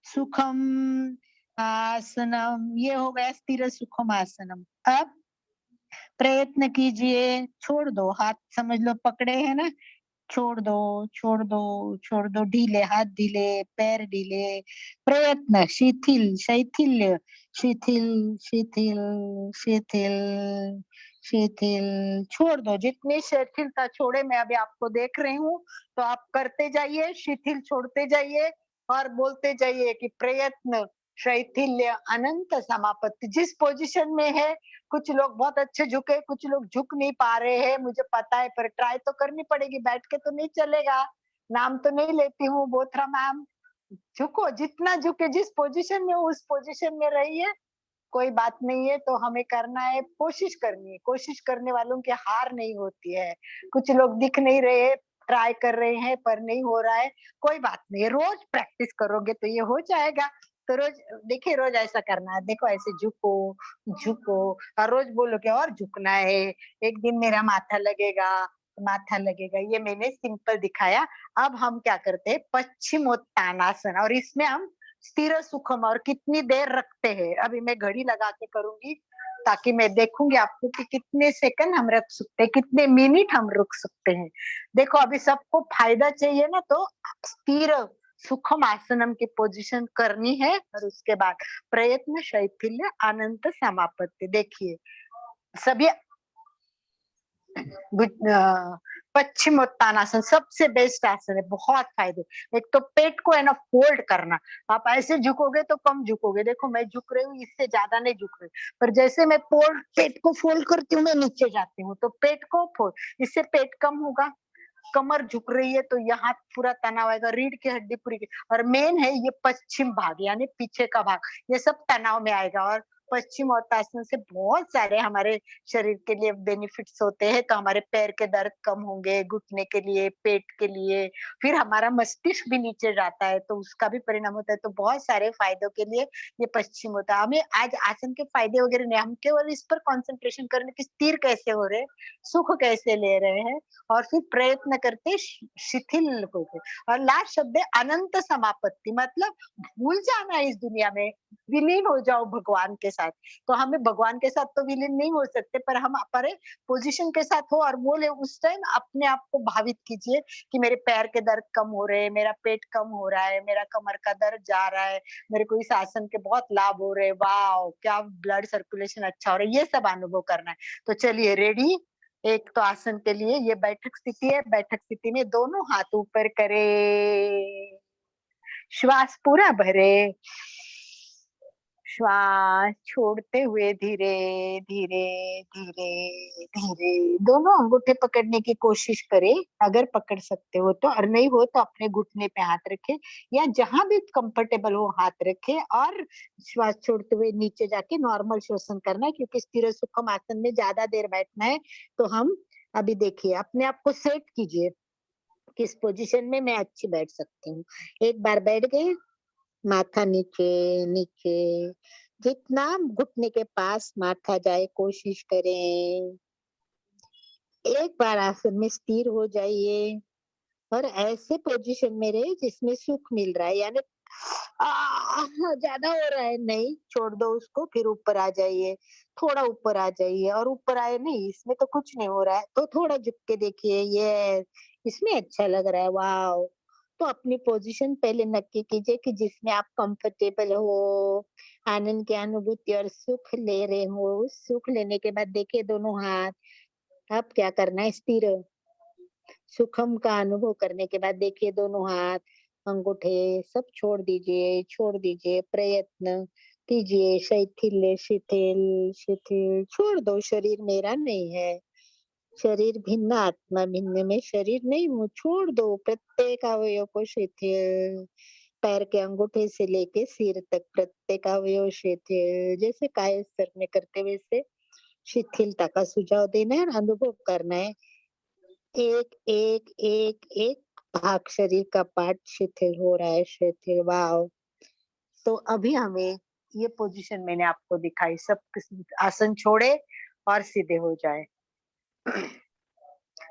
S2: सुखम आसनम, ये हो गया स्थिर सुखम आसनम। अब प्रयत्न कीजिए, छोड़ दो हाथ, समझ लो पकड़े हैं ना, छोड़ दो, छोड़ दो, छोड़ दो, ढीले हाथ, ढीले पैर, ढीले प्रयत्न, शिथिल शैथिल्य, शिथिल शिथिल शिथिल शिथिल, छोड़ दो। जितनी शिथिलता छोड़े, मैं अभी आपको देख रही हूँ, तो आप करते जाइए, शिथिल छोड़ते जाइए और बोलते जाइए कि प्रयत्न शैथिल्य अनंत समापत्ति। जिस पोजीशन में है, कुछ लोग बहुत अच्छे झुके, कुछ लोग झुक नहीं पा रहे हैं, मुझे पता है, पर ट्राई तो करनी पड़ेगी, बैठ के तो नहीं चलेगा। नाम तो नहीं लेती हूँ बोथरा मैम। झुको, जितना झुके, जिस पोजीशन में उस पोजीशन में रहिए, कोई बात नहीं है। तो हमें करना है, कोशिश करनी है, कोशिश करने वालों की हार नहीं होती है। कुछ लोग दिख नहीं रहे, ट्राई कर रहे हैं पर नहीं हो रहा है, कोई बात नहीं है, रोज प्रैक्टिस करोगे तो ये हो जाएगा। तो रोज देखिए, रोज ऐसा करना है, देखो ऐसे झुको झुको, और रोज बोलो कि और झुकना है, एक दिन मेरा माथा लगेगा, माथा लगेगा। ये मैंने सिंपल दिखाया। अब हम क्या करते हैं, पश्चिमोत्तानासन, और इसमें हम स्थिर सुखम, और कितनी देर रखते हैं, अभी मैं घड़ी लगा के करूंगी ताकि मैं देखूंगी आपको कि कितने सेकंड हम रख सकते हैं, कितने मिनट हम रुक सकते हैं। देखो अभी सबको फायदा चाहिए ना, तो स्थिर सुखम आसनम की पोजीशन करनी है, और उसके बाद प्रयत्न शैथिल्य अनंत समापत्ति। देखिए सभी पश्चिमोत्तानासन सबसे बेस्ट आसन है, बहुत फायदे। एक तो पेट को है ना फोल्ड करना, आप ऐसे झुकोगे तो कम झुकोगे। देखो मैं झुक रही हूँ, इससे ज्यादा नहीं झुक रही, पर जैसे मैं पेट को फोल्ड करती हूँ, मैं नीचे जाती हूँ, तो पेट को फोल्ड, इससे पेट कम होगा। कमर झुक रही है तो यहाँ पूरा तनाव आएगा, रीढ़ की हड्डी पूरी, और मेन है ये पश्चिम भाग यानी पीछे का भाग, ये सब तनाव में आएगा। और पश्चिमोत्तासन से बहुत सारे हमारे शरीर के लिए बेनिफिट्स होते हैं। तो हमारे पैर के दर्द कम होंगे, घुटने के लिए, पेट के लिए, फिर हमारा मस्तिष्क भी नीचे जाता है तो उसका भी परिणाम होता है। तो बहुत सारे फायदों के लिए ये पश्चिमोत्तान, हमें आज आसन के फायदे वगैरह नहीं, हम केवल इस पर कॉन्सेंट्रेशन करने की, स्थिर कैसे हो रहे, सुख कैसे ले रहे हैं, और फिर प्रयत्न करते शिथिल होते। और लास्ट शब्द है अनंत समापत्ति, मतलब भूल जाना है इस दुनिया में, विलीन हो जाओ भगवान के साथ। तो हमें भगवान के साथ तो विलीन नहीं हो सकते, पर हम अपने पोजीशन के साथ हो, और बोले उस टाइम अपने आप को भावित कीजिए कि मेरे पैर के दर्द कम हो रहे हैं, मेरा पेट कम हो रहा है, मेरा कमर का दर्द जा रहा है, मेरे को इस आसन के बहुत लाभ हो रहे हैं, वाह क्या ब्लड सर्कुलेशन अच्छा हो रहा है, ये सब अनुभव करना है। तो चलिए रेडी। एक तो आसन के लिए ये बैठक स्थिति है, बैठक स्थिति में दोनों हाथ ऊपर करे, श्वास पूरा भरे, श्वास छोड़ते हुए धीरे धीरे धीरे धीरे दोनों अंगूठे पकड़ने की कोशिश करें, अगर पकड़ सकते हो तो, और नहीं हो तो अपने घुटने पे हाथ रखें या जहां भी कंफर्टेबल हो हाथ रखें और श्वास छोड़ते हुए नीचे जाके नॉर्मल श्वसन करना है, क्योंकि स्थिर सुखम आसन में ज्यादा देर बैठना है। तो हम अभी देखिए अपने आप को सेट कीजिए, किस पोजीशन में मैं अच्छी बैठ सकती हूँ। एक बार बैठ गए, माथा नीचे नीचे, जितना घुटने के पास माथा जाए कोशिश करें। एक बार आसन में स्थिर हो जाइए और ऐसे पोजीशन में रहे जिसमें सुख मिल रहा है, यानी ज्यादा हो रहा है नहीं, छोड़ दो उसको, फिर ऊपर आ जाइए, थोड़ा ऊपर आ जाइए, और ऊपर आए नहीं, इसमें तो कुछ नहीं हो रहा है तो थोड़ा झुक के देखिए, ये इसमें अच्छा लग रहा है, वाह। तो अपनी पोजीशन पहले नक्की कीजिए कि जिसमें आप कंफर्टेबल हो, आनंद की अनुभूति और सुख ले रहे हो। सुख लेने के बाद देखिए दोनों हाथ, अब क्या करना है, स्थिर सुखम का अनुभव करने के बाद देखिए दोनों हाथ, अंगूठे सब छोड़ दीजिए, प्रयत्न कीजिए, शिथिल शिथिल शिथिल, छोड़ दो, शरीर मेरा नहीं है, शरीर भिन्न आत्मा भिन्न, में शरीर नहीं हूँ, छोड़ दो प्रत्येक अवयव को शिथिल, पैर के अंगूठे से लेके सिर तक प्रत्येक अवयव शिथिल, जैसे कायस्थ में करते वैसे शिथिलता का सुझाव देना है और अनुभव करना है। एक एक एक एक भाग शरीर का पार्ट शिथिल हो रहा है, शिथिल, वाह। तो अभी हमें ये पोजीशन मैंने आपको दिखाई, सब आसन छोड़े और सीधे हो जाए।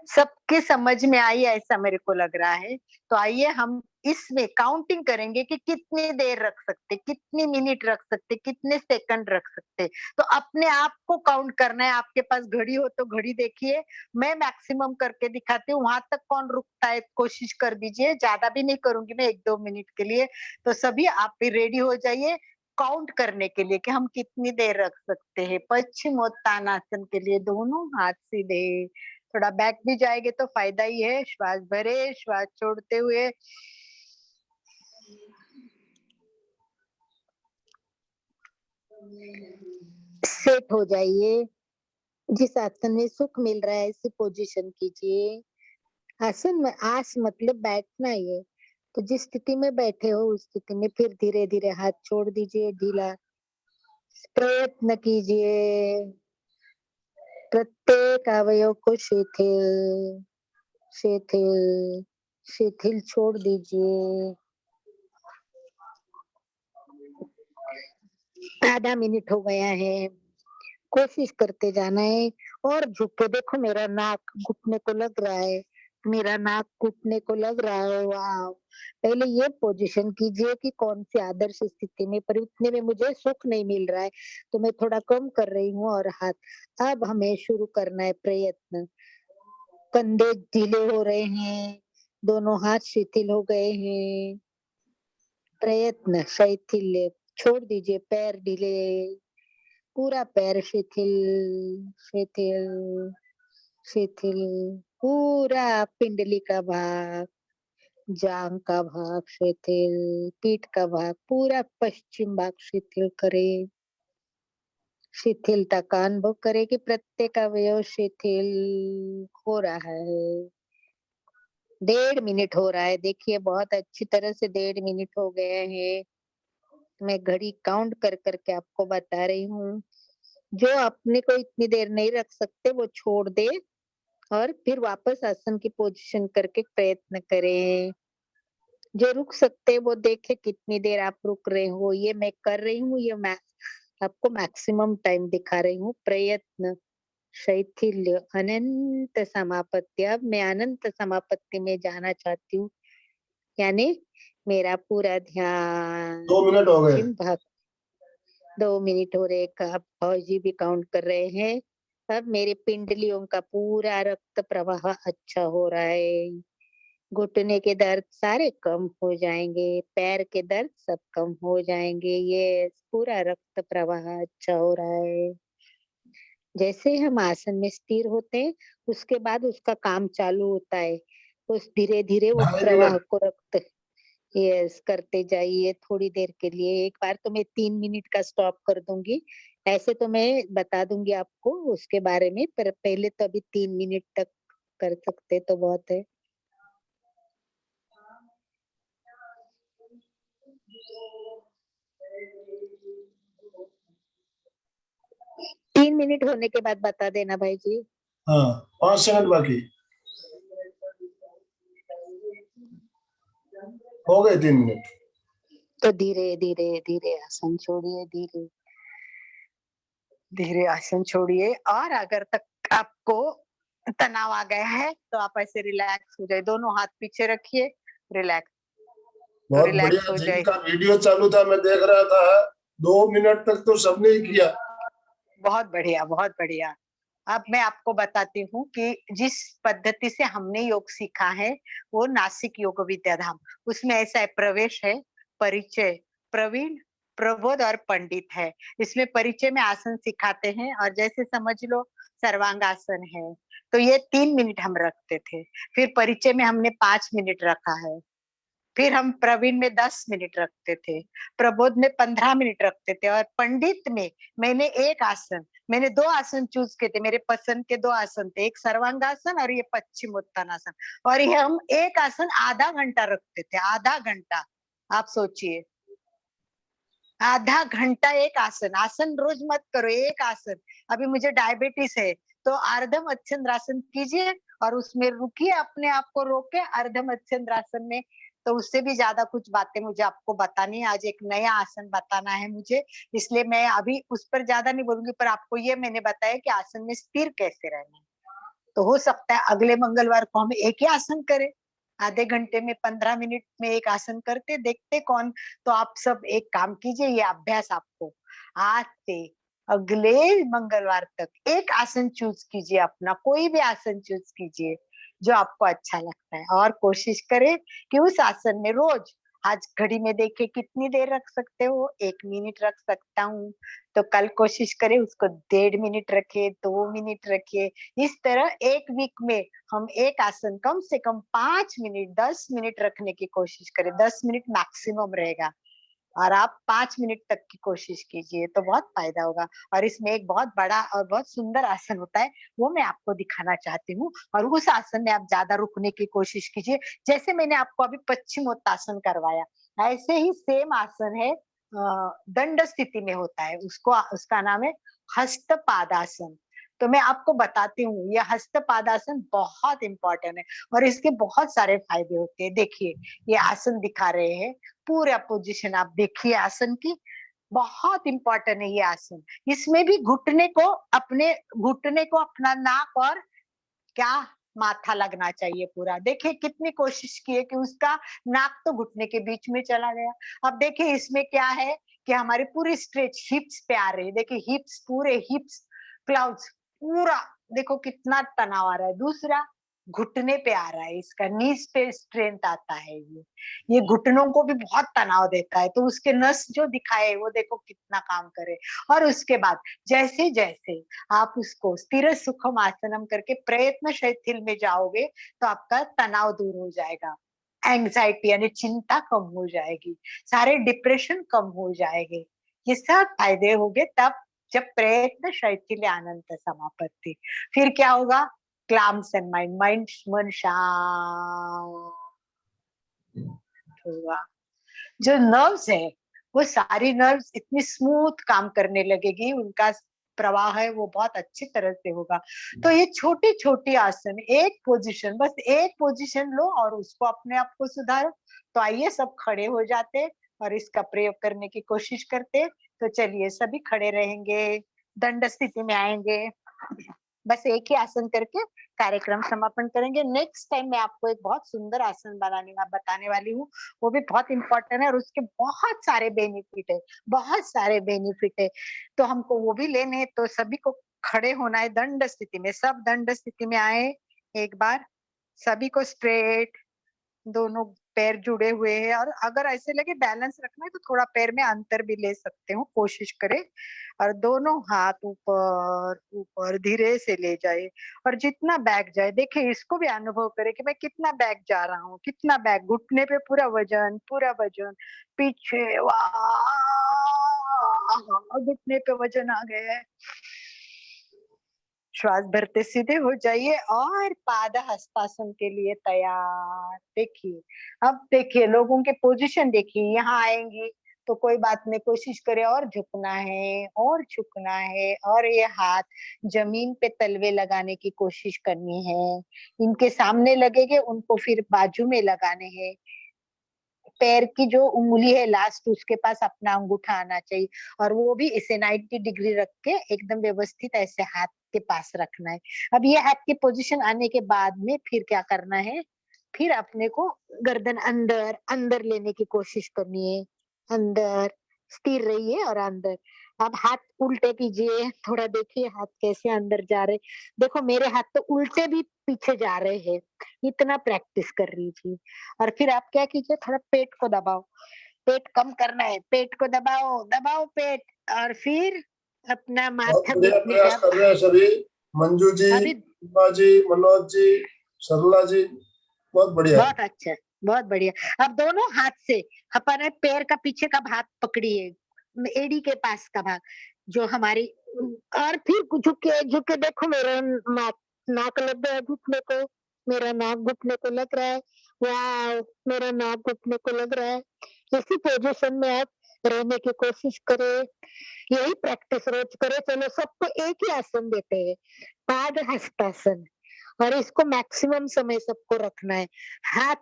S2: सबके समझ में आई ऐसा मेरे को लग रहा है। तो आइए हम इसमें काउंटिंग करेंगे कि कितनी देर रख सकते, कितनी मिनट रख सकते, कितने सेकंड रख सकते। तो अपने आप को काउंट करना है। आपके पास घड़ी हो तो घड़ी देखिए, मैं मैक्सिमम करके दिखाती हूँ, वहां तक कौन रुकता है कोशिश कर दीजिए, ज्यादा भी नहीं करूंगी मैं, 1-2 मिनट के लिए। तो सभी आप भी रेडी हो जाइए काउंट करने के लिए कि हम कितनी देर रख सकते हैं। पश्चिमोत्तानासन के लिए दोनों हाथ सीधे, थोड़ा बैक भी जाएंगे तो फायदा ही है। श्वास भरे, श्वास छोड़ते हुए सेट हो जाइए। जिस आसन में सुख मिल रहा है ऐसी पोजीशन कीजिए। आसन में आस मतलब बैठना ही है, तो जिस स्थिति में बैठे हो उस स्थिति में फिर धीरे धीरे हाथ छोड़ दीजिए, ढीला प्रयत्न कीजिए, प्रत्येक अवयव को शिथिल शिथिल शिथिल छोड़ दीजिए। आधा मिनट हो गया है, कोशिश करते जाना है और झुक के देखो, मेरा नाक घुटने को लग रहा है, मेरा नाक घुटने को लग रहा है, वाह। पहले ये पोजीशन कीजिए कि कौन सी आदर्श स्थिति में, पर उतने में मुझे सुख नहीं मिल रहा है तो मैं थोड़ा कम कर रही हूँ और हाथ। अब हमें शुरू करना है प्रयत्न। कंधे ढीले हो रहे हैं, दोनों हाथ शिथिल हो गए हैं, प्रयत्न शैथिल्य, छोड़ दीजिए, पैर ढीले, पूरा पैर शिथिल शिथिल शिथिल, पूरा पिंडली का भाग, जांग का भाग शिथिल, पीठ का भाग, पूरा पश्चिम भाग शिथिल करे। शिथिलता का अनुभव करे कि प्रत्येक अवयव शिथिल हो रहा है। 1.5 मिनट हो रहा है, देखिए बहुत अच्छी तरह से 1.5 मिनट हो गए हैं। मैं घड़ी काउंट कर करके आपको बता रही हूँ। जो अपने को इतनी देर नहीं रख सकते वो छोड़ दे और फिर वापस आसन की पोजीशन करके प्रयत्न करें। जो रुक सकते हैं वो देखे कितनी देर आप रुक रहे हो। ये मैं कर रही हूँ, ये मैं आपको मैक्सिमम टाइम दिखा रही हूँ। प्रयत्न शैथिल्य अनंत समापत्ति। अब मैं अनंत समापत्ति में जाना चाहती हूँ, यानी मेरा पूरा ध्यान
S1: 2 मिनट हो गए।
S2: पश्चिम भाग। 2 मिनट हो रहे, अब फौजी भी काउंट कर रहे हैं। अब मेरे पिंडलियों का पूरा रक्त प्रवाह अच्छा हो रहा है। घुटने के दर्द सारे कम हो जाएंगे, पैर के दर्द सब कम हो जाएंगे। ये पूरा रक्त प्रवाह अच्छा हो रहा है। जैसे हम आसन में स्थिर होते हैं उसके बाद उसका काम चालू होता है, उस धीरे धीरे उस
S1: 2.5
S2: प्रवाह
S1: मिनट।
S2: को रक्त यस, करते जाइए थोड़ी देर के लिए। एक बार तो मैं 3 मिनट का स्टॉप कर दूंगी। ऐसे तो मैं बता दूंगी आपको उसके बारे में, पर पहले तो अभी 3 मिनट तक कर सकते तो बहुत है। 3 मिनट होने के बाद बता देना भाई जी।
S1: हाँ, 5 सेकंड बाकी हो गए, 3 मिनट।
S2: तो धीरे धीरे धीरे आसन छोड़िए, धीरे धीरे आसन छोड़िए। और अगर तक आपको तनाव आ गया है तो आप ऐसे रिलैक्स हो जाए, दोनों हाथ पीछे रखिए, रिलैक्स, तो
S1: बहुत
S2: रिलैक्स
S1: बढ़िया,
S2: हो जाए।
S1: जिनका वीडियो चालू था मैं देख रहा था, 2 मिनट तक तो सबने ही किया।
S2: बहुत बढ़िया, बहुत बढ़िया। अब मैं आपको बताती हूँ कि जिस पद्धति से हमने योग सीखा है वो नासिक योग विद्याधाम, उसमें ऐसा है, प्रवेश है, परिचय, प्रवीण, प्रबोध और पंडित है। इसमें परिचय में आसन सिखाते हैं, और जैसे समझ लो सर्वांगासन है तो ये 3 मिनट हम रखते थे। फिर परिचय में हमने 5 मिनट रखा है। फिर हम प्रवीण में 10 मिनट रखते थे, प्रबोध में 15 मिनट रखते थे, और पंडित में मैंने 2 आसन चूज किए थे, मेरे पसंद के 2 आसन थे, एक सर्वांगासन और ये पश्चिमोत्तानासन। और ये हम एक आसन आधा घंटा रखते थे, आधा घंटा। आप सोचिए, आधा घंटा एक आसन। आसन रोज मत करो, एक आसन। अभी मुझे डायबिटीज है तो अर्ध मत्स्येंद्रासन कीजिए और उसमें रुकिए, अपने आप को रोके अर्ध मत्स्येंद्रासन में। तो उससे भी ज्यादा कुछ बातें मुझे आपको बतानी है। आज एक नया आसन बताना है मुझे, इसलिए मैं अभी उस पर ज्यादा नहीं बोलूंगी, पर आपको ये मैंने बताया कि आसन में स्थिर कैसे रहना है। तो हो सकता है अगले मंगलवार को हम एक ही आसन करें, आधे घंटे में 15 मिनट में एक आसन करते, देखते कौन। तो आप सब एक काम कीजिए, ये अभ्यास आपको आज से अगले मंगलवार तक एक आसन चूज कीजिए, अपना कोई भी आसन चूज कीजिए जो आपको अच्छा लगता है, और कोशिश करें कि उस आसन में रोज, आज घड़ी में देखे कितनी देर रख सकते हो, 1 मिनट रख सकता हूँ तो कल कोशिश करें उसको 1.5 मिनट रखे, 2 मिनट रखिए। इस तरह एक वीक में हम एक आसन कम से कम 5 मिनट, 10 मिनट रखने की कोशिश करें। 10 मिनट मैक्सिमम रहेगा, और आप 5 मिनट तक की कोशिश कीजिए तो बहुत फायदा होगा। और इसमें एक बहुत बड़ा और बहुत सुंदर आसन होता है, वो मैं आपको दिखाना चाहती हूँ, और उस आसन में आप ज्यादा रुकने की कोशिश कीजिए। जैसे मैंने आपको अभी पश्चिमोत्तासन करवाया, ऐसे ही सेम आसन है, दंड स्थिति में होता है, उसका नाम है हस्तपादासन। तो मैं आपको बताती हूँ, ये हस्तपादासन बहुत इंपॉर्टेंट है और इसके बहुत सारे फायदे होते हैं। देखिए, ये आसन दिखा रहे हैं, पूरा पोजीशन आप देखिए आसन की, बहुत इंपॉर्टेंट है ये आसन। इसमें भी घुटने को अपना नाक और क्या माथा लगना चाहिए पूरा। देखिए कितनी कोशिश की है कि उसका नाक तो घुटने के बीच में चला गया। अब देखिए इसमें क्या है कि हमारी पूरी स्ट्रेच हिप्स पे आ रही है। देखिए हिप्स, पूरे हिप्स क्लाउड्स पूरा, देखो कितना तनाव आ रहा है। दूसरा, घुटने पे आ रहा है, इसका नीज पे स्ट्रेंथ आता है। ये घुटनों को भी बहुत तनाव देता है, तो उसके नस जो दिखाए वो देखो कितना काम करे। और उसके बाद जैसे जैसे आप उसको स्थिर सुखम आसनम करके प्रयत्न शिथिल में जाओगे तो आपका तनाव दूर हो जाएगा, एंग्जाइटी यानी चिंता कम हो जाएगी, सारे डिप्रेशन कम हो जाएंगे। ये सब फायदे होंगे तब जब प्रयत्न शिथिल अनंत समापत्ति। फिर क्या होगा, क्लाम्स एंड माइंड, मन शांत होगा। जो नर्व्स है वो सारी नर्व्स इतनी स्मूथ काम करने लगेगी, उनका प्रवाह है वो बहुत अच्छी तरह से होगा। तो ये छोटी छोटी आसन, एक पोजीशन, बस एक पोजीशन लो और उसको अपने आप को सुधारो। तो आइए सब खड़े हो जाते और इसका प्रयोग करने की कोशिश करते। तो चलिए सभी खड़े रहेंगे, दंड स्थिति में आएंगे, बस एक ही आसन करके कार्यक्रम समापन करेंगे। नेक्स्ट टाइम मैं आपको एक बहुत सुंदर आसन बताने वाली हूँ, वो भी बहुत इंपॉर्टेंट है और उसके बहुत सारे बेनिफिट है, बहुत सारे बेनिफिट है। तो हमको वो भी लेने, तो सभी को खड़े होना है दंड स्थिति में। सब दंड स्थिति में आए, एक बार सभी को स्ट्रेट, दोनों पैर जुड़े हुए हैं, और अगर ऐसे लगे बैलेंस रखना है तो थोड़ा पैर में अंतर भी ले सकते हो, कोशिश करें। और दोनों हाथ ऊपर ऊपर धीरे से ले जाए, और जितना बैक जाए, देखिए इसको भी अनुभव करें कि मैं कितना बैक जा रहा हूँ, कितना बैक, घुटने पे पूरा वजन पीछे, वाह, घुटने पे वजन आ गया है। श्वास भरते सीधे हो जाइए और पाद हस्तासन के लिए तैयार। देखिए, अब देखिए लोगों के पोजीशन देखिए, यहाँ आएंगी तो कोई बात नहीं, कोशिश करें और झुकना है और झुकना है, और ये हाथ जमीन पे तलवे लगाने की कोशिश करनी है। इनके सामने लगेंगे, उनको फिर बाजू में लगाने हैं। पैर की जो उंगली है लास्ट, उसके पास अपना अंगूठा आना चाहिए, और वो भी इसे 90 डिग्री रख के एकदम व्यवस्थित ऐसे हाथ के पास रखना है। अब ये हाथ की पोजीशन आने के बाद में फिर क्या करना है, फिर अपने को गर्दन अंदर अंदर लेने की कोशिश करनी है, अंदर स्थिर रहिए और अंदर। अब हाथ उल्टे कीजिए, थोड़ा देखिए हाथ कैसे अंदर जा रहे। देखो मेरे हाथ तो उल्टे भी पीछे जा रहे हैं, इतना प्रैक्टिस कर लीजिए। और फिर आप क्या कीजिए, थोड़ा पेट को दबाओ, पेट कम करना है, पेट को दबाओ, दबाओ पेट, और फिर अपना
S1: बहुत
S2: माथा
S1: बढ़िया
S2: घुटने
S1: प्रयास
S2: का।
S1: कर रहे हैं सभी, मंजू जी,
S2: अभी
S1: दीपा जी, मनोज जी, सरला जी, बहुत बढ़िया।
S2: बहुत अच्छा, बहुत बढ़िया। अब दोनों हाथ से अपने पैर का पीछे का भाग पकड़िए, एड़ी के पास का भाग जो हमारी, और फिर झुके झुके देखो, मेरा नाक लग गया घुटने को, मेरा नाक घुटने को लग रहा है, वाह, मेरा नाक घुटने को लग रहा है। इसी पोजीशन में आप रहने की कोशिश करें, यही प्रैक्टिस रोज करें। चलो सबको एक ही आसन देते हैं, पाद हस्तासन, और इसको मैक्सिमम समय सबको रखना है। हाथ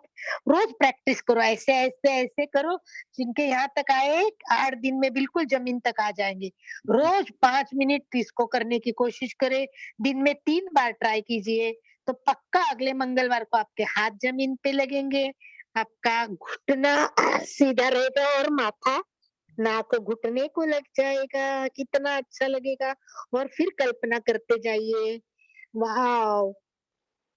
S2: रोज प्रैक्टिस करो, ऐसे ऐसे ऐसे करो, जिनके यहाँ तक आए 8 दिन में बिल्कुल जमीन तक आ जाएंगे। रोज 5 मिनट इसको करने की कोशिश करें, दिन में 3 बार ट्राई कीजिए, तो पक्का अगले मंगलवार को आपके हाथ जमीन पे लगेंगे, आपका घुटना सीधा रहेगा, और माथा नाक घुटने को लग जाएगा, कितना अच्छा लगेगा। और फिर कल्पना करते जाइए, वाह,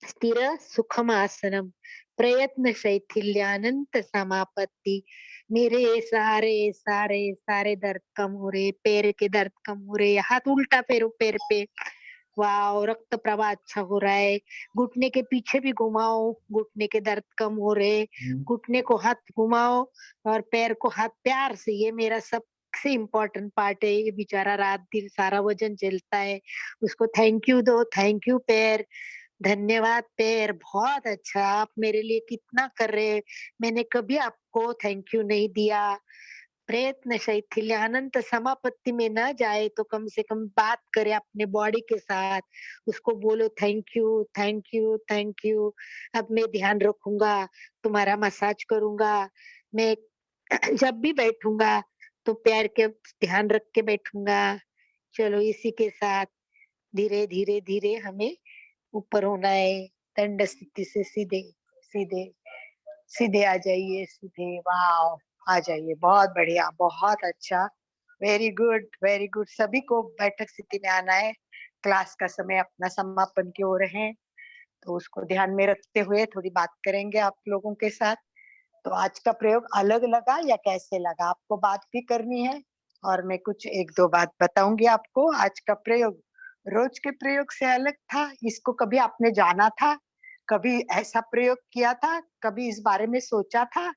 S2: स्थिर सुखमासनम, प्रयत्न शैथिल्यानंत समापत्ति, मेरे सारे सारे सारे दर्द कम हो रहे, पैर के दर्द कम हो रहे, हाथ उल्टा फेरो पैर पे, वाह, रक्त प्रवाह अच्छा हो रहा है, घुटने के पीछे भी घुमाओ, घुटने के दर्द कम हो रहे, घुटने को हाथ घुमाओ और पैर को हाथ प्यार से, ये मेरा सबसे इम्पोर्टेंट पार्ट है, ये बेचारा रात दिन सारा वजन झेलता है, उसको थैंक यू दो, थैंक यू पैर, धन्यवाद पैर, बहुत अच्छा, आप मेरे लिए कितना कर रहे हैं, मैंने कभी आपको थैंक यू नहीं दिया। प्रयत्न शैथिल्य अनंत समापत्ति में न जाए तो कम से कम बात करे अपने बॉडी के साथ, उसको बोलो thank you thank you thank you. अब मैं ध्यान रखूंगा, तुम्हारा मसाज करूंगा, मैं जब भी बैठूंगा तो पैर के ध्यान रख के बैठूंगा। चलो इसी के साथ धीरे धीरे धीरे हमें ऊपर होना है, दंड स्थिति से सीधे सीधे सीधे आ जाइए, सीधे, वाह, आ जाइए, बहुत बढ़िया, बहुत अच्छा, वेरी गुड वेरी गुड। सभी को बैठक स्थिति में आना है, क्लास का समय अपना समापन की ओर है, तो उसको ध्यान में रखते हुए थोड़ी बात करेंगे आप लोगों के साथ। तो आज का प्रयोग अलग लगा या कैसे लगा, आपको बात भी करनी है, और मैं कुछ 1-2 बात बताऊंगी आपको। आज का प्रयोग रोज के प्रयोग से अलग था, इसको कभी आपने जाना था, कभी ऐसा प्रयोग किया था, कभी इस बारे में सोचा था?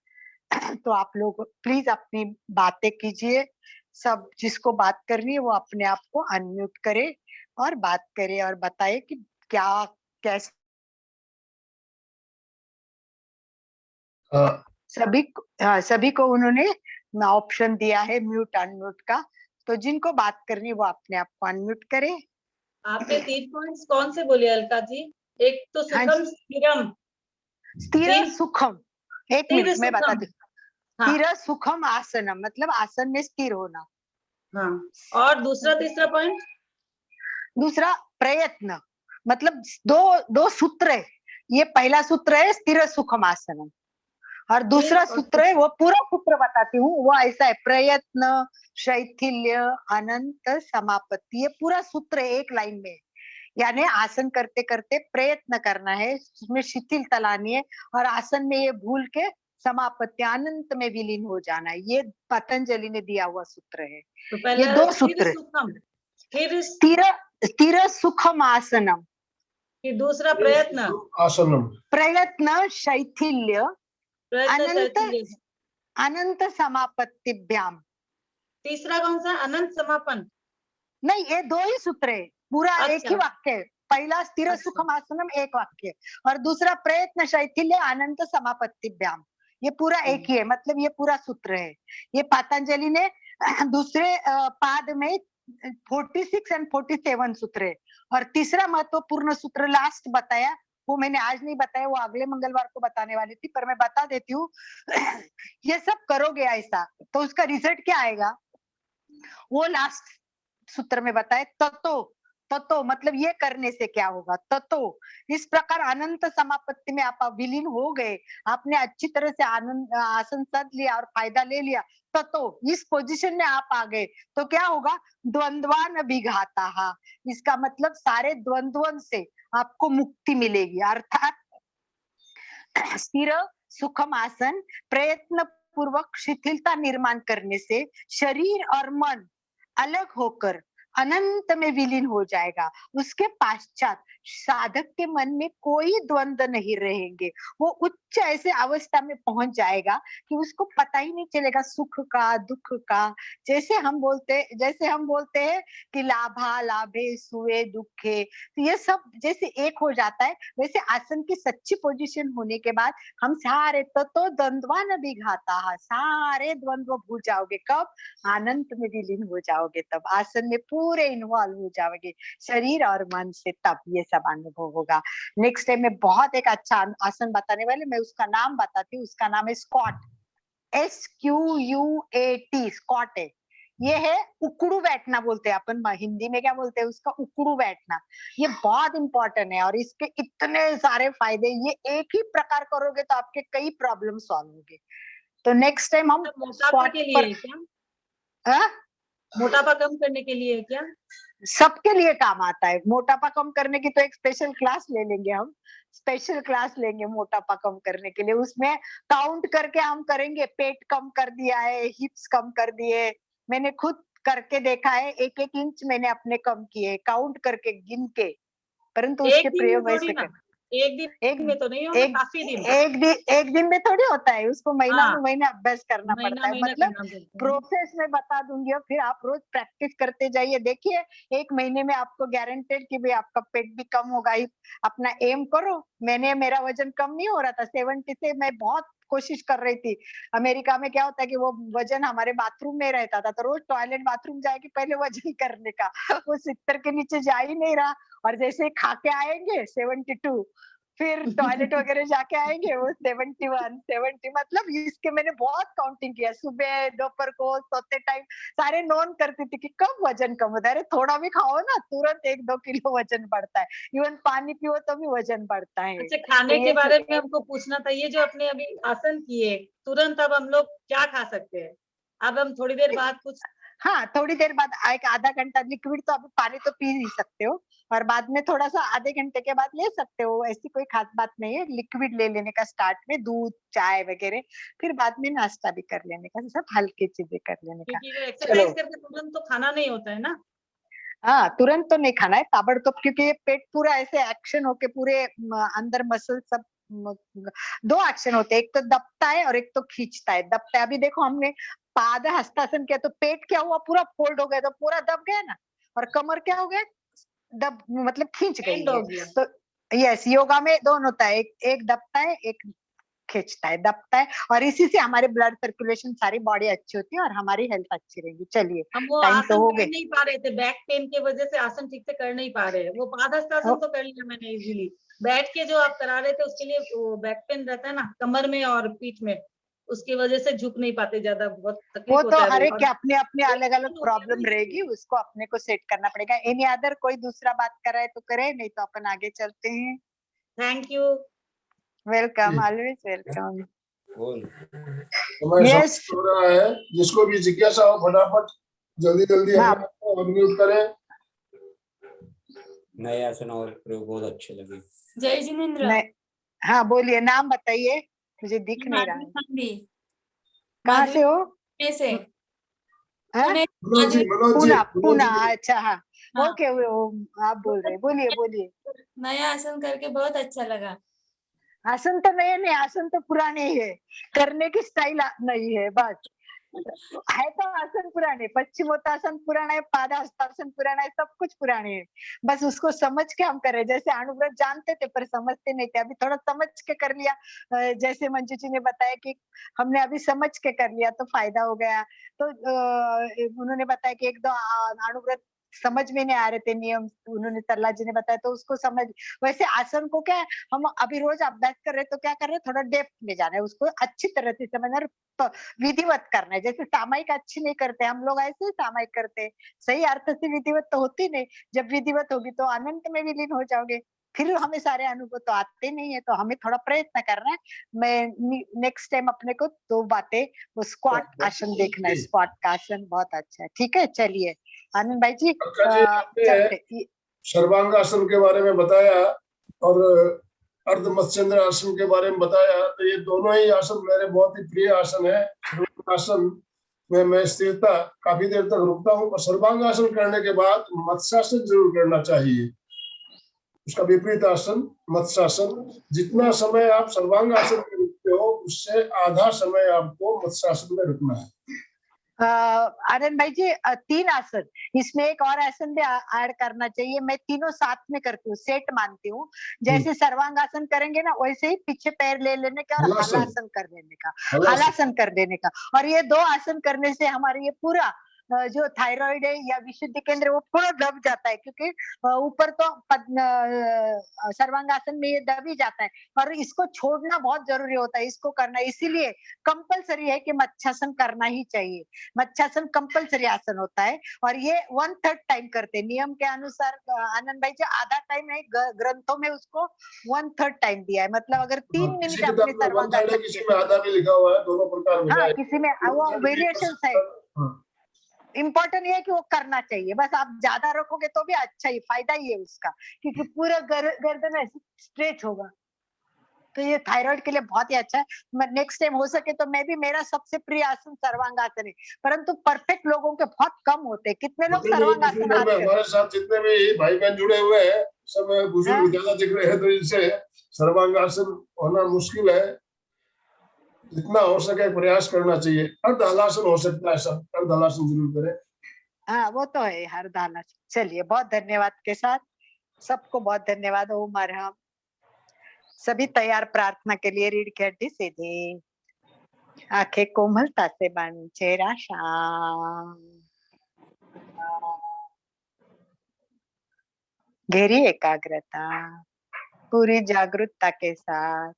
S2: तो आप लोग प्लीज अपनी बातें कीजिए, सब जिसको बात करनी है वो अपने आप को अनम्यूट करे और बात करे और बताए कि क्या कैसे।
S1: हाँ,
S2: सभी को उन्होंने ऑप्शन दिया है म्यूट अनम्यूट का, तो जिनको बात करनी है वो अपने आप को अनम्यूट करे।
S5: आपने 3 पॉइंट्स कौन से बोले अलका जी? एक तो
S2: हाँ,
S5: सुखम स्थिरम,
S2: स्थिर
S5: तीन
S2: सुखम, एक
S5: स्थिर
S2: मिनट मैं
S5: सुखम,
S2: बताती हूँ।
S5: हाँ
S2: स्थिर सुखम आसनम मतलब आसन में स्थिर होना।
S5: हाँ, और दूसरा तीसरा पॉइंट?
S2: दूसरा प्रयत्न, मतलब दो दो सूत्र है, ये पहला सूत्र है स्थिर सुखम आसनम, और दूसरा सूत्र है, वो पूरा सूत्र बताती हूँ, वो ऐसा है, प्रयत्न शैथिल्य अनंत समापत्ति, ये पूरा सूत्र है एक लाइन में, यानी आसन करते करते प्रयत्न करना है, उसमें शिथिलता लानी है, और आसन में ये भूल के समापत्ति, अनंत में विलीन हो जाना है। ये पतंजलि ने दिया हुआ सूत्र है।
S5: तो पहले
S2: ये दो
S5: स्थिर
S2: सूत्र,
S5: सुखम, फिर
S2: स्थिर सुखम आसनम,
S5: फिर दूसरा प्रयत्न,
S1: आसनम,
S2: प्रयत्न शैथिल्य,
S5: प्रयत्न
S2: अनंत
S5: शैथिल्य।
S2: अनंत समापत्तिभ्याम।
S5: तीसरा कौन सा? अनंत समापन।
S2: नहीं, ये दो ही सूत्र है, पूरा एक ही
S5: अच्छा।
S2: वाक्य है। पहला स्थिर
S5: अच्छा।
S2: सुखम आसनम एक वाक्य, और दूसरा प्रयत्न शैथिल्य अनंत समापत्तिभ्याम, ये पूरा एक ही है। मतलब ये पूरा सूत्र है। ये पतंजलि ने दूसरे पाद में 46 एंड 47 सूत्र है। और तीसरा महत्वपूर्ण सूत्र लास्ट बताया, वो मैंने आज नहीं बताया, वो अगले मंगलवार को बताने वाली थी, पर मैं बता देती हूँ। ये सब करोगे ऐसा तो उसका रिजल्ट क्या आएगा, वो लास्ट सूत्र में बताए। ततो मतलब ये करने से क्या होगा, ततो इस प्रकार अनंत समापत्ति में आप विलीन हो गए, आपने अच्छी तरह से आनंद आसन साध लिया और फायदा ले लिया, ततो इस पोजीशन में आप आ गए तो क्या होगा, द्वंद्वान विघाता, इसका मतलब सारे द्वंद्वन से आपको मुक्ति मिलेगी। अर्थात स्थिर सुखम आसन प्रयत्न पूर्वक शिथिलता निर्माण करने से शरीर और मन अलग होकर अनंत में विलीन हो जाएगा। उसके पश्चात साधक के मन में कोई द्वंद्व नहीं रहेंगे। वो उच्च ऐसे अवस्था में पहुंच जाएगा कि उसको पता ही नहीं चलेगा सुख का दुख का। जैसे हम बोलते हैं कि लाभा लाभे सुए दुखे, तो ये सब जैसे एक हो जाता है, वैसे आसन की सच्ची पोजीशन होने के बाद हम सारे तो द्वंद्वान विघाता, सारे द्वंद्व भूल जाओगे। कब? आनंद में विलीन हो जाओगे, तब आसन में पूरे इन्वॉल्व हो जाओगे शरीर और मन से, तब ये सब अनुभव होगा। नेक्स्ट टाइम मैं बहुत एक अच्छा आसन बताने वाली, मैं उसका नाम बताती हूँ। उसका नाम है स्क्वाट, SQUAT, स्क्वाट है। ये है उकड़ू बैठना बोलते हैं अपन, हिंदी में क्या बोलते हैं उसका, उकड़ू बैठना। ये बहुत इंपॉर्टेंट है और इसके इतने सारे फायदे, ये एक ही प्रकार करोगे तो आपके कई प्रॉब्लम सॉल्व होंगे। तो नेक्स्ट टाइम हम
S5: मोटापा
S2: स्क्वाट
S5: के लिए
S2: पर
S5: है क्या? मोटापा कम करने के लिए है क्या?
S2: सबके लिए काम आता है। मोटापा कम करने की तो एक स्पेशल क्लास ले लेंगे हम, स्पेशल क्लास लेंगे मोटापा कम करने के लिए। उसमें काउंट करके हम करेंगे, पेट कम कर दिया है, हिप्स कम कर दिए, मैंने खुद करके देखा है, 1-1 इंच मैंने अपने कम किए काउंट करके गिन के, परंतु
S5: एक
S2: उसके
S5: दिन में
S2: प्रयोग
S5: थोड़ी
S2: वैसे
S5: ना,
S2: कर
S5: एक दिन में तो नहीं होगा,
S2: एक
S5: काफी दिन।
S2: एक दिन में थोड़ी होता है, उसको महीना
S5: हाँ,
S2: महीना अभ्यास करना पड़ता
S5: महीना
S2: है।
S5: महीना
S2: मतलब
S5: करना पड़ता है।
S2: प्रोसेस में बता दूंगी और फिर आप रोज प्रैक्टिस करते जाइए। देखिए 1 महीने में आपको गारंटेड कि भाई आपका पेट भी कम होगा ही। अपना एम करो। मेरा वजन कम नहीं हो रहा था, 70 से मैं बहुत कोशिश कर रही थी। अमेरिका में क्या होता है कि वो वजन हमारे बाथरूम में रहता था, तो रोज टॉयलेट बाथरूम जाएगी पहले वजन करने का, वो 70 के नीचे जा ही नहीं रहा। और जैसे खा के आएंगे 72, फिर टॉयलेट वगैरह जाके आएंगे वो 71, 70, मतलब इसके मैंने बहुत काउंटिंग किया। सुबह दोपहर को सोते टाइम सारे नोन करती थी कि कब वजन कम होता है। अरे थोड़ा भी खाओ ना, तुरंत 1-2 किलो वजन बढ़ता है। इवन पानी पियो तो भी वजन बढ़ता है।
S5: अच्छा,
S2: तो
S5: खाने के
S2: ये
S5: बारे में हमको पूछना था। ये जो अपने अभी आसन किए, तुरंत अब हम लोग क्या खा सकते हैं? अब हम थोड़ी देर बाद कुछ,
S2: हाँ, थोड़ी देर बाद एक आधा घंटा लिक्विड, तो अभी पानी तो पी ही सकते हो, और बाद में थोड़ा सा आधे घंटे के बाद ले सकते हो, ऐसी कोई खास बात नहीं है। लिक्विड ले लेने का स्टार्ट में, दूध चाय वगैरह, फिर बाद में नाश्ता भी कर लेने का, सब हल्की चीजें कर लेने का।
S5: क्योंकि वो
S2: चलो,
S5: एक्सरसाइज करके तुरंत तो खाना नहीं होता है ना।
S2: हाँ तुरंत तो नहीं खाना है ताबड़तोड़, क्योंकि ये पेट पूरा ऐसे एक्शन होके पूरे अंदर मसल सब 2 एक्शन होते हैं, एक तो दबता है और एक तो खींचता है। दबता है, अभी देखो हमने पाद हस्तासन किया तो पेट क्या हुआ, पूरा फोल्ड हो गया, तो पूरा दब गया ना। और कमर क्या हो गया, दब मतलब खींच
S5: एंड
S2: गई
S5: हो
S2: है।
S5: गया।
S2: तो यस, योगा में दोनों होता है, एक दबता है, एक खींचता है, दबता है, और इसी से हमारे ब्लड सर्कुलेशन सारी बॉडी अच्छी होती है और हमारी हेल्थ अच्छी रहेगी। चलिए,
S5: हम वो
S2: टाइम तो
S5: आसन
S2: हो
S5: कर
S2: गए।
S5: नहीं पा रहे थे, बैक पेन की वजह से आसन ठीक से कर नहीं पा रहे हैं। वो पादहस्तासन तो कर लिया मैंने इजीली। बैठ के जो आप करा रहे थे उसके लिए वो बैक पेन रहता है ना कमर में और पीठ में, उसकी वजह से झुक नहीं पाते ज्यादा, बहुत
S2: वो
S5: तकलीफ
S2: तो
S5: होता है।
S2: हर एक
S5: और
S2: के अपने अपने अलग अलग
S5: हो गया
S2: प्रॉब्लम
S5: ना
S2: रहेगी,
S5: इसलिए।
S2: उसको अपने को सेट करना पड़ेगा। एनी अदर कोई दूसरा बात कर रहा है तो करे, नहीं तो अपन आगे चलते हैं।
S5: Thank you.
S2: Welcome, always welcome.
S3: बोल।
S1: समय
S2: यस,
S1: समाप्त हो रहा है। जिसको भी जिज्ञासा हो फटाफट जल्दी जल्दी
S2: हाँ
S1: अपने आप को अनम्यूट करें।
S3: नए आसन और प्रयोग बहुत अच्छे लगे।
S6: जय जिनेन्द्र।
S2: नहीं, हाँ बोलिए, नाम बताइए। मुझे दिख नहीं रहा है।
S6: राजस्थान भी।
S2: कहाँ से हो?
S6: माधुरी से।
S2: हाँ?
S6: पुणे।
S1: मनोज जी, मनोज जी,
S2: पूना,
S1: मनोज
S2: पूना,
S1: जी।
S2: अच्छा हाँ।
S6: हाँ।
S2: ओके, आप बोल रहे, बोलिए बोलिए।
S6: नया आसन करके बहुत अच्छा लगा।
S2: आसन तो नए नहीं, आसन तो पुराने ही है, करने की स्टाइल नहीं है बस। है तो आसन पुराने, पश्चिमोत्तासन पुराना है, पादाहस्तासन पुराना है, सब कुछ पुराने है। बस उसको समझ के हम कर रहे हैं। जैसे अनुव्रत जानते थे पर समझते नहीं थे, अभी थोड़ा समझ के कर लिया। जैसे मंजू जी ने बताया कि हमने अभी समझ के कर लिया तो फायदा हो गया। तो उन्होंने बताया कि एक दो अनुव्रत समझ में नहीं आ रहे थे नियम, उन्होंने सरला जी ने बताया तो उसको समझ। वैसे आसन को क्या है, हम अभी रोज अभ्यास कर रहे तो क्या कर रहे हैं, थोड़ा डेप्थ में जाना है, उसको अच्छी तरह से समझना और विधिवत करना है। जैसे सामायिक अच्छी नहीं करते हम लोग, ऐसे ही सामायिक करते हैं। सही अर्थ से विधिवत तो होती नहीं। जब विधिवत होगी तो अनंत में विलीन हो जाओगे, फिर हमें सारे अनुभव तो आते नहीं है। तो हमें थोड़ा प्रयत्न करना है। मैं नेक्स्ट टाइम अपने को 2 बातें, वो स्क्वाट आसन देखना है, स्क्वाट का आसन बहुत अच्छा है। ठीक है, चलिए आनंद भाई जी,
S1: अच्छा जी, आपने
S2: चलते।
S1: सर्वांगासन के बारे में बताया और अर्ध मत्स्येंद्र आसन के बारे में बताया, तो ये दोनों ही आसन मेरे बहुत ही प्रिय आसन है। सर्वांगासन में मैं स्थिरता काफी देर तक रुकता हूँ, और सर्वांगासन करने के बाद मत्स्यासन जरूर करना चाहिए। उसका विपरीत आसन मत्स्यासन। जितना समय आप सर्वांगासन में रुकते हो, उससे आधा समय आपको मत्स्यासन में रुकना है।
S2: आनंद भाई जी, 3 आसन, इसमें एक और आसन भी ऐड करना चाहिए। मैं तीनों साथ में करती हूँ, सेट मानती हूँ। जैसे सर्वांगासन करेंगे ना, वैसे ही पीछे पैर ले लेने का और हलासन कर देने का, हलासन कर देने का। और ये 2 आसन करने से हमारे ये पूरा जो थायराइड है या विशुद्धि केंद्र, वो पूरा दब जाता है। क्योंकि ऊपर तो सर्वांगासन में ये दब ही जाता है, और इसको छोड़ना बहुत जरूरी होता है, इसको करना। इसीलिए कंपलसरी है कि मत्स्यासन करना ही चाहिए। मत्स्यासन कंपलसरी आसन होता है, और ये 1/3 टाइम करते हैं नियम के अनुसार। आनंद भाई जी, आधा टाइम है, ग्रंथों में उसको 1/3 टाइम दिया है। मतलब अगर 3 मिनट अपने सर्वांगासन,
S1: किसी में आधा भी लिखा हुआ है, दोनों प्रकार हो
S2: हाँ
S1: जाए।
S2: किसी में वो वेरिएशन है। इम्पोर्टेंट ये है कि वो करना चाहिए। बस आप ज्यादा रखोगे तो भी अच्छा ही, फायदा ही है उसका, क्योंकि पूरा गर्दन ऐसे स्ट्रेच होगा। तो ये थायराइड के लिए बहुत ही अच्छा है। नेक्स्ट टाइम हो सके तो मैं भी, मेरा सबसे प्रिय आसन सर्वांगासन है, परंतु परफेक्ट लोगों के बहुत कम होते हैं। कितने लोग सर्वांगासन आते हैं?
S1: हमारे साथ जितने भी भाई बहन जुड़े हुए हैं, सब बुजुर्ग ज्यादा दिख रहे हैं, तो इनसे सर्वांगासन होना मुश्किल है। जितना हो सके प्रयास करना चाहिए। अर्ध हलासन हो सकता है, सब अर्ध हलासन जरूर करें।
S2: हाँ वो तो है, हर दाना। चलिए, बहुत धन्यवाद के साथ सबको बहुत धन्यवाद। ओम अरहम। सभी तैयार प्रार्थना के लिए। रीढ़ की हड्डी सीधी, आंखें कोमलता से बंद, चेहरा शांत, गहरी एकाग्रता, पूरी जागरूकता के साथ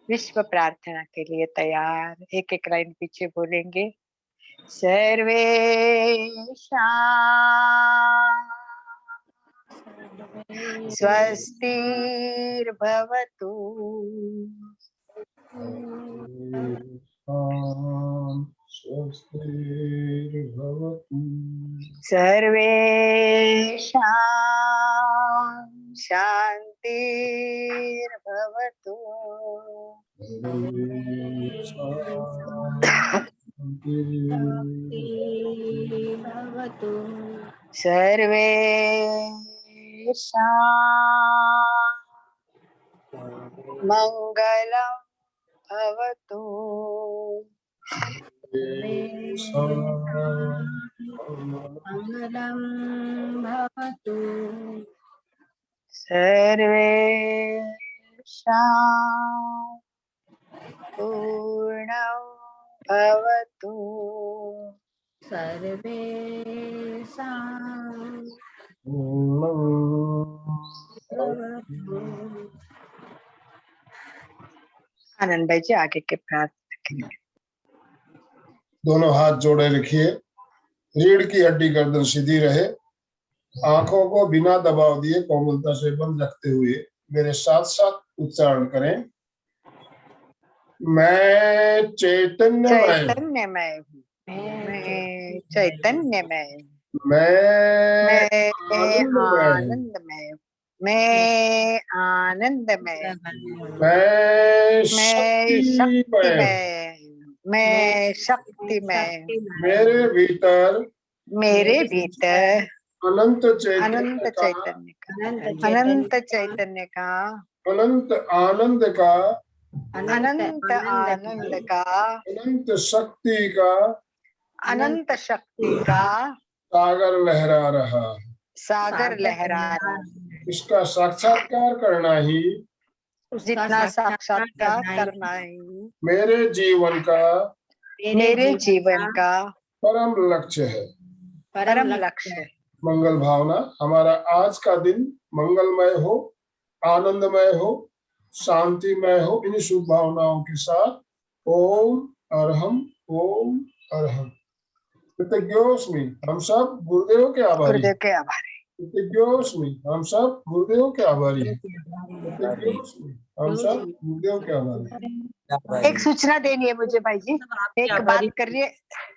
S2: विश्व प्रार्थना के लिए तैयार। एक एक लाइन पीछे बोलेंगे। सर्वे स्वस्तिर्भवतु, सर्वेषां शान्तिर्भवतु,
S4: भवतु
S2: सर्वेषां मङ्गलं भवतु,
S4: मंगलम भवतु
S2: सर्वेषां पूर्णं भवतु,
S4: सर्वेषां भवतु।
S2: आनंद भाई जी, आगे के प्रार्थना के लिए।
S1: दोनों हाथ जोड़े रखिए, रीढ़ की हड्डी गर्दन सीधी रहे, आंखों को बिना दबाव दिए कोमलता से बंद रखते हुए मेरे साथ साथ उच्चारण करें। मैं चैतन्यमय हूँ,
S2: चैतन्यमय हूँ, मैं चैतन्यमय हूँ,
S1: मैं
S2: मैं
S1: आनंदमय हूँ,
S2: आनंदमय हूँ, मैं आनंदमय,
S1: मैं
S2: मैं
S1: शक्तिमय,
S2: शक्तिमय, मैं शक्तिमय,
S1: मेरे भीतर
S2: मेरे भीतर
S1: अनंत
S2: अनंत
S1: चैतन्य का,
S2: चैतन्य का, अनंत चैतन्य का,
S1: अनंत आनंद का,
S2: अनंत आनंद का,
S1: अनंत शक्ति का
S2: अनंत शक्ति का
S1: सागर लहरा रहा है।
S2: सागर लहरा रहा है।
S1: इसका साक्षात्कार करना ही
S2: जितना साक्षात्कार करना है
S1: मेरे जीवन का
S2: मेरे जीवन का
S1: परम लक्ष्य है।
S2: परम लक्ष्य है।
S1: मंगल भावना, हमारा आज का दिन मंगलमय हो, आनंदमय हो, शांतिमय हो। इन शुभ भावनाओं के साथ ओम अरहम, ओम अरहम। कृतज्ञोस्मि, हम सब गुरुदेव के आभारी।
S2: गुरुदेव के आभारी।
S1: कृतज्ञोस्मि, हम सब गुरुदेव के आभारी हैं। कृतज्ञोस्मि, हम सब गुरुदेव के आभारी।
S2: एक सूचना देनी है मुझे भाई जी, एक बात करनी है,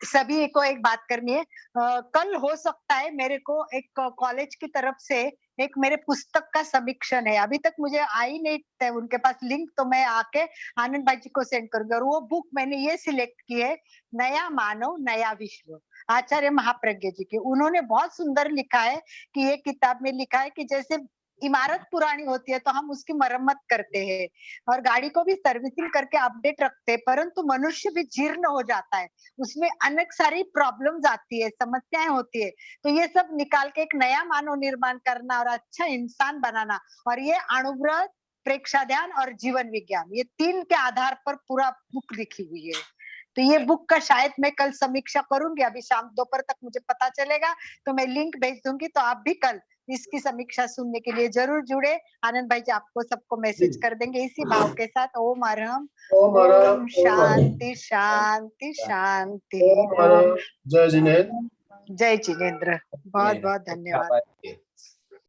S2: सभी को एक बात करनी है। कल हो सकता है मेरे को एक कॉलेज की तरफ से एक मेरे पुस्तक का समीक्षण है, अभी तक मुझे आई नहीं है उनके पास लिंक, तो मैं आके आनंद भाई जी को सेंड करूंगी। और वो बुक मैंने ये सिलेक्ट की है, नया मानव नया विश्व, आचार्य महाप्रज्ञ जी की। उन्होंने बहुत सुंदर लिखा है कि ये किताब में लिखा है कि जैसे इमारत पुरानी होती है तो हम उसकी मरम्मत करते हैं और गाड़ी को भी सर्विसिंग करके अपडेट रखते हैं, परंतु मनुष्य भी जीर्ण हो जाता है, उसमें अनेक सारी प्रॉब्लम्स आती है, समस्याएं होती है। तो ये सब निकाल के एक नया मानव निर्माण करना और अच्छा इंसान बनाना, और ये अणुव्रत, प्रेक्षाध्यान और जीवन विज्ञान, ये 3 के आधार पर पूरा बुक लिखी हुई है। तो ये बुक का शायद मैं कल समीक्षा करूंगी, अभी शाम दोपहर तक मुझे पता चलेगा तो मैं लिंक भेज दूंगी, तो आप भी कल इसकी समीक्षा सुनने के लिए जरूर जुड़े। आनंद भाई जी आपको सबको मैसेज कर देंगे इसी भाव के साथ। ओम अरहम, ओम शांति शांति शांति।
S1: ओम अरहम। जय जिनेन्द्र।
S2: जय जिनेन्द्र, बहुत बहुत धन्यवाद।